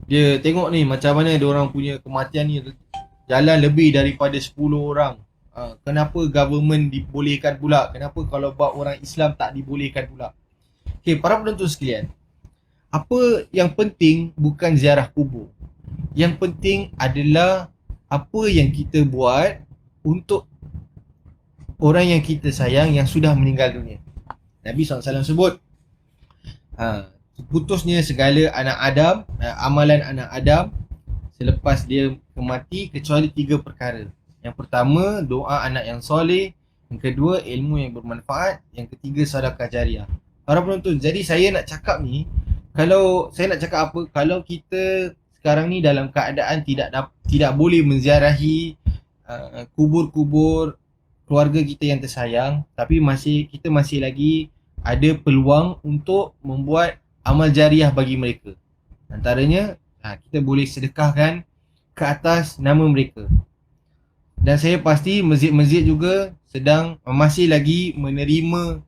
dia tengok ni macam mana dia orang punya kematian ni jalan lebih daripada 10 orang. Kenapa government dibolehkan pula? Kenapa kalau buat orang Islam tak dibolehkan pula? Okay, para penonton sekalian, apa yang penting bukan ziarah kubur. Yang penting adalah apa yang kita buat untuk orang yang kita sayang yang sudah meninggal dunia. Nabi SAW sebut, putusnya segala anak Adam, amalan anak Adam selepas dia mati, kecuali 3 perkara. Yang pertama, doa anak yang soleh. Yang kedua, ilmu yang bermanfaat. Yang ketiga, sedekah jariah. Para penonton, jadi saya nak cakap ni, kalau saya nak cakap apa, kalau kita sekarang ni dalam keadaan tidak boleh menziarahi kubur-kubur keluarga kita yang tersayang, tapi kita masih lagi ada peluang untuk membuat amal jariah bagi mereka. Antaranya, kita boleh sedekahkan ke atas nama mereka. Dan saya pasti masjid-masjid juga masih lagi menerima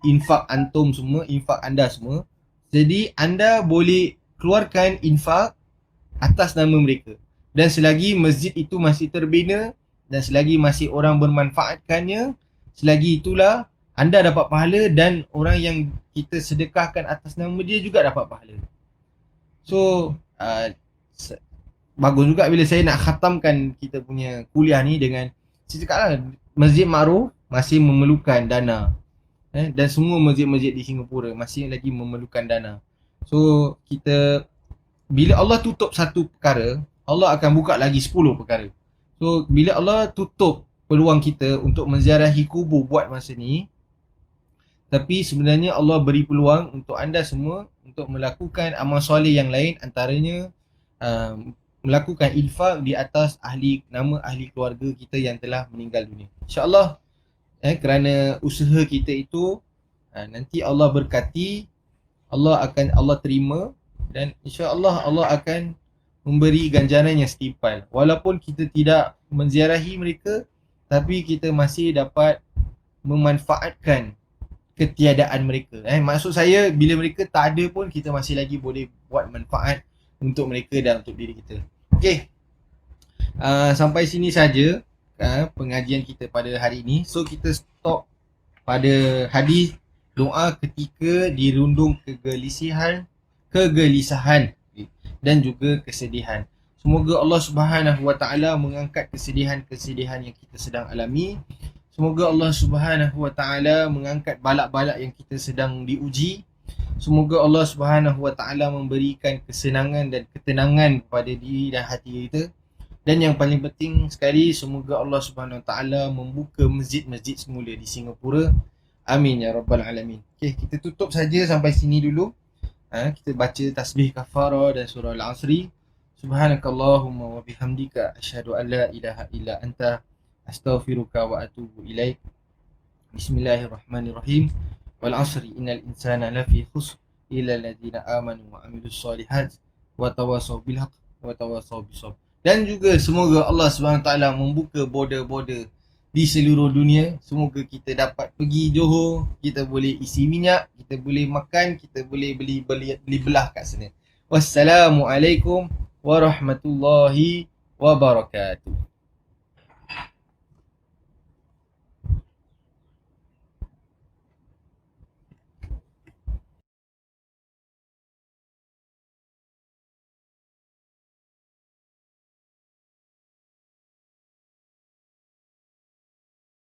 infak antum semua, infak anda semua. Jadi anda boleh keluarkan infak atas nama mereka. Dan selagi masjid itu masih terbina dan selagi masih orang bermanfaatkannya, selagi itulah anda dapat pahala dan orang yang kita sedekahkan atas nama dia juga dapat pahala. So bagus juga bila saya nak khatamkan kita punya kuliah ni dengan saya cakap lah, Masjid Ma'ruf masih memerlukan dana, dan semua masjid-masjid di Singapura masih lagi memerlukan dana. So kita, bila Allah tutup satu perkara, Allah akan buka lagi 10 perkara. So bila Allah tutup peluang kita untuk menziarahi kubur buat masa ni, tapi sebenarnya Allah beri peluang untuk anda semua untuk melakukan amal soleh yang lain, antaranya melakukan infak di atas nama ahli keluarga kita yang telah meninggal dunia. InsyaAllah kerana usaha kita itu nanti Allah berkati, Allah terima, dan insyaAllah Allah akan memberi ganjaran yang setimpal. Walaupun kita tidak menziarahi mereka, tapi kita masih dapat memanfaatkan ketiadaan mereka. Maksud saya, bila mereka tak ada pun kita masih lagi boleh buat manfaat untuk mereka dan untuk diri kita. Okey, sampai sini saja pengajian kita pada hari ini. So kita stop pada hadis doa ketika dirundung kegelisahan dan juga kesedihan. Semoga Allah Subhanahu Wa Taala mengangkat kesedihan-kesedihan yang kita sedang alami. Semoga Allah Subhanahu Wa Taala mengangkat balak-balak yang kita sedang diuji. Semoga Allah Subhanahu Wa Taala memberikan kesenangan dan ketenangan kepada diri dan hati kita. Dan yang paling penting sekali, semoga Allah Subhanahu Wa Taala membuka masjid-masjid semula di Singapura. Amin ya rabbal alamin. Okey, kita tutup saja sampai sini dulu. Kita baca tasbih kafarah dan surah Al-Asri. Subhanakallahumma wa bihamdika asyhadu an la ilaha illa anta astaghfiruka wa atubu ilaik. Bismillahirrahmanirrahim. Wal 'asri innal insana lafi khusr illa alladziina aamanu wa 'amilus shalihat wa tawassaw bil haqq wa tawassaw bis sabr. Dan juga semoga Allah Subhanahu taala membuka border-border di seluruh dunia. Semoga kita dapat pergi Johor, kita boleh isi minyak, kita boleh makan, kita boleh beli belah kat sana. Wassalamualaikum warahmatullahi wabarakatuh.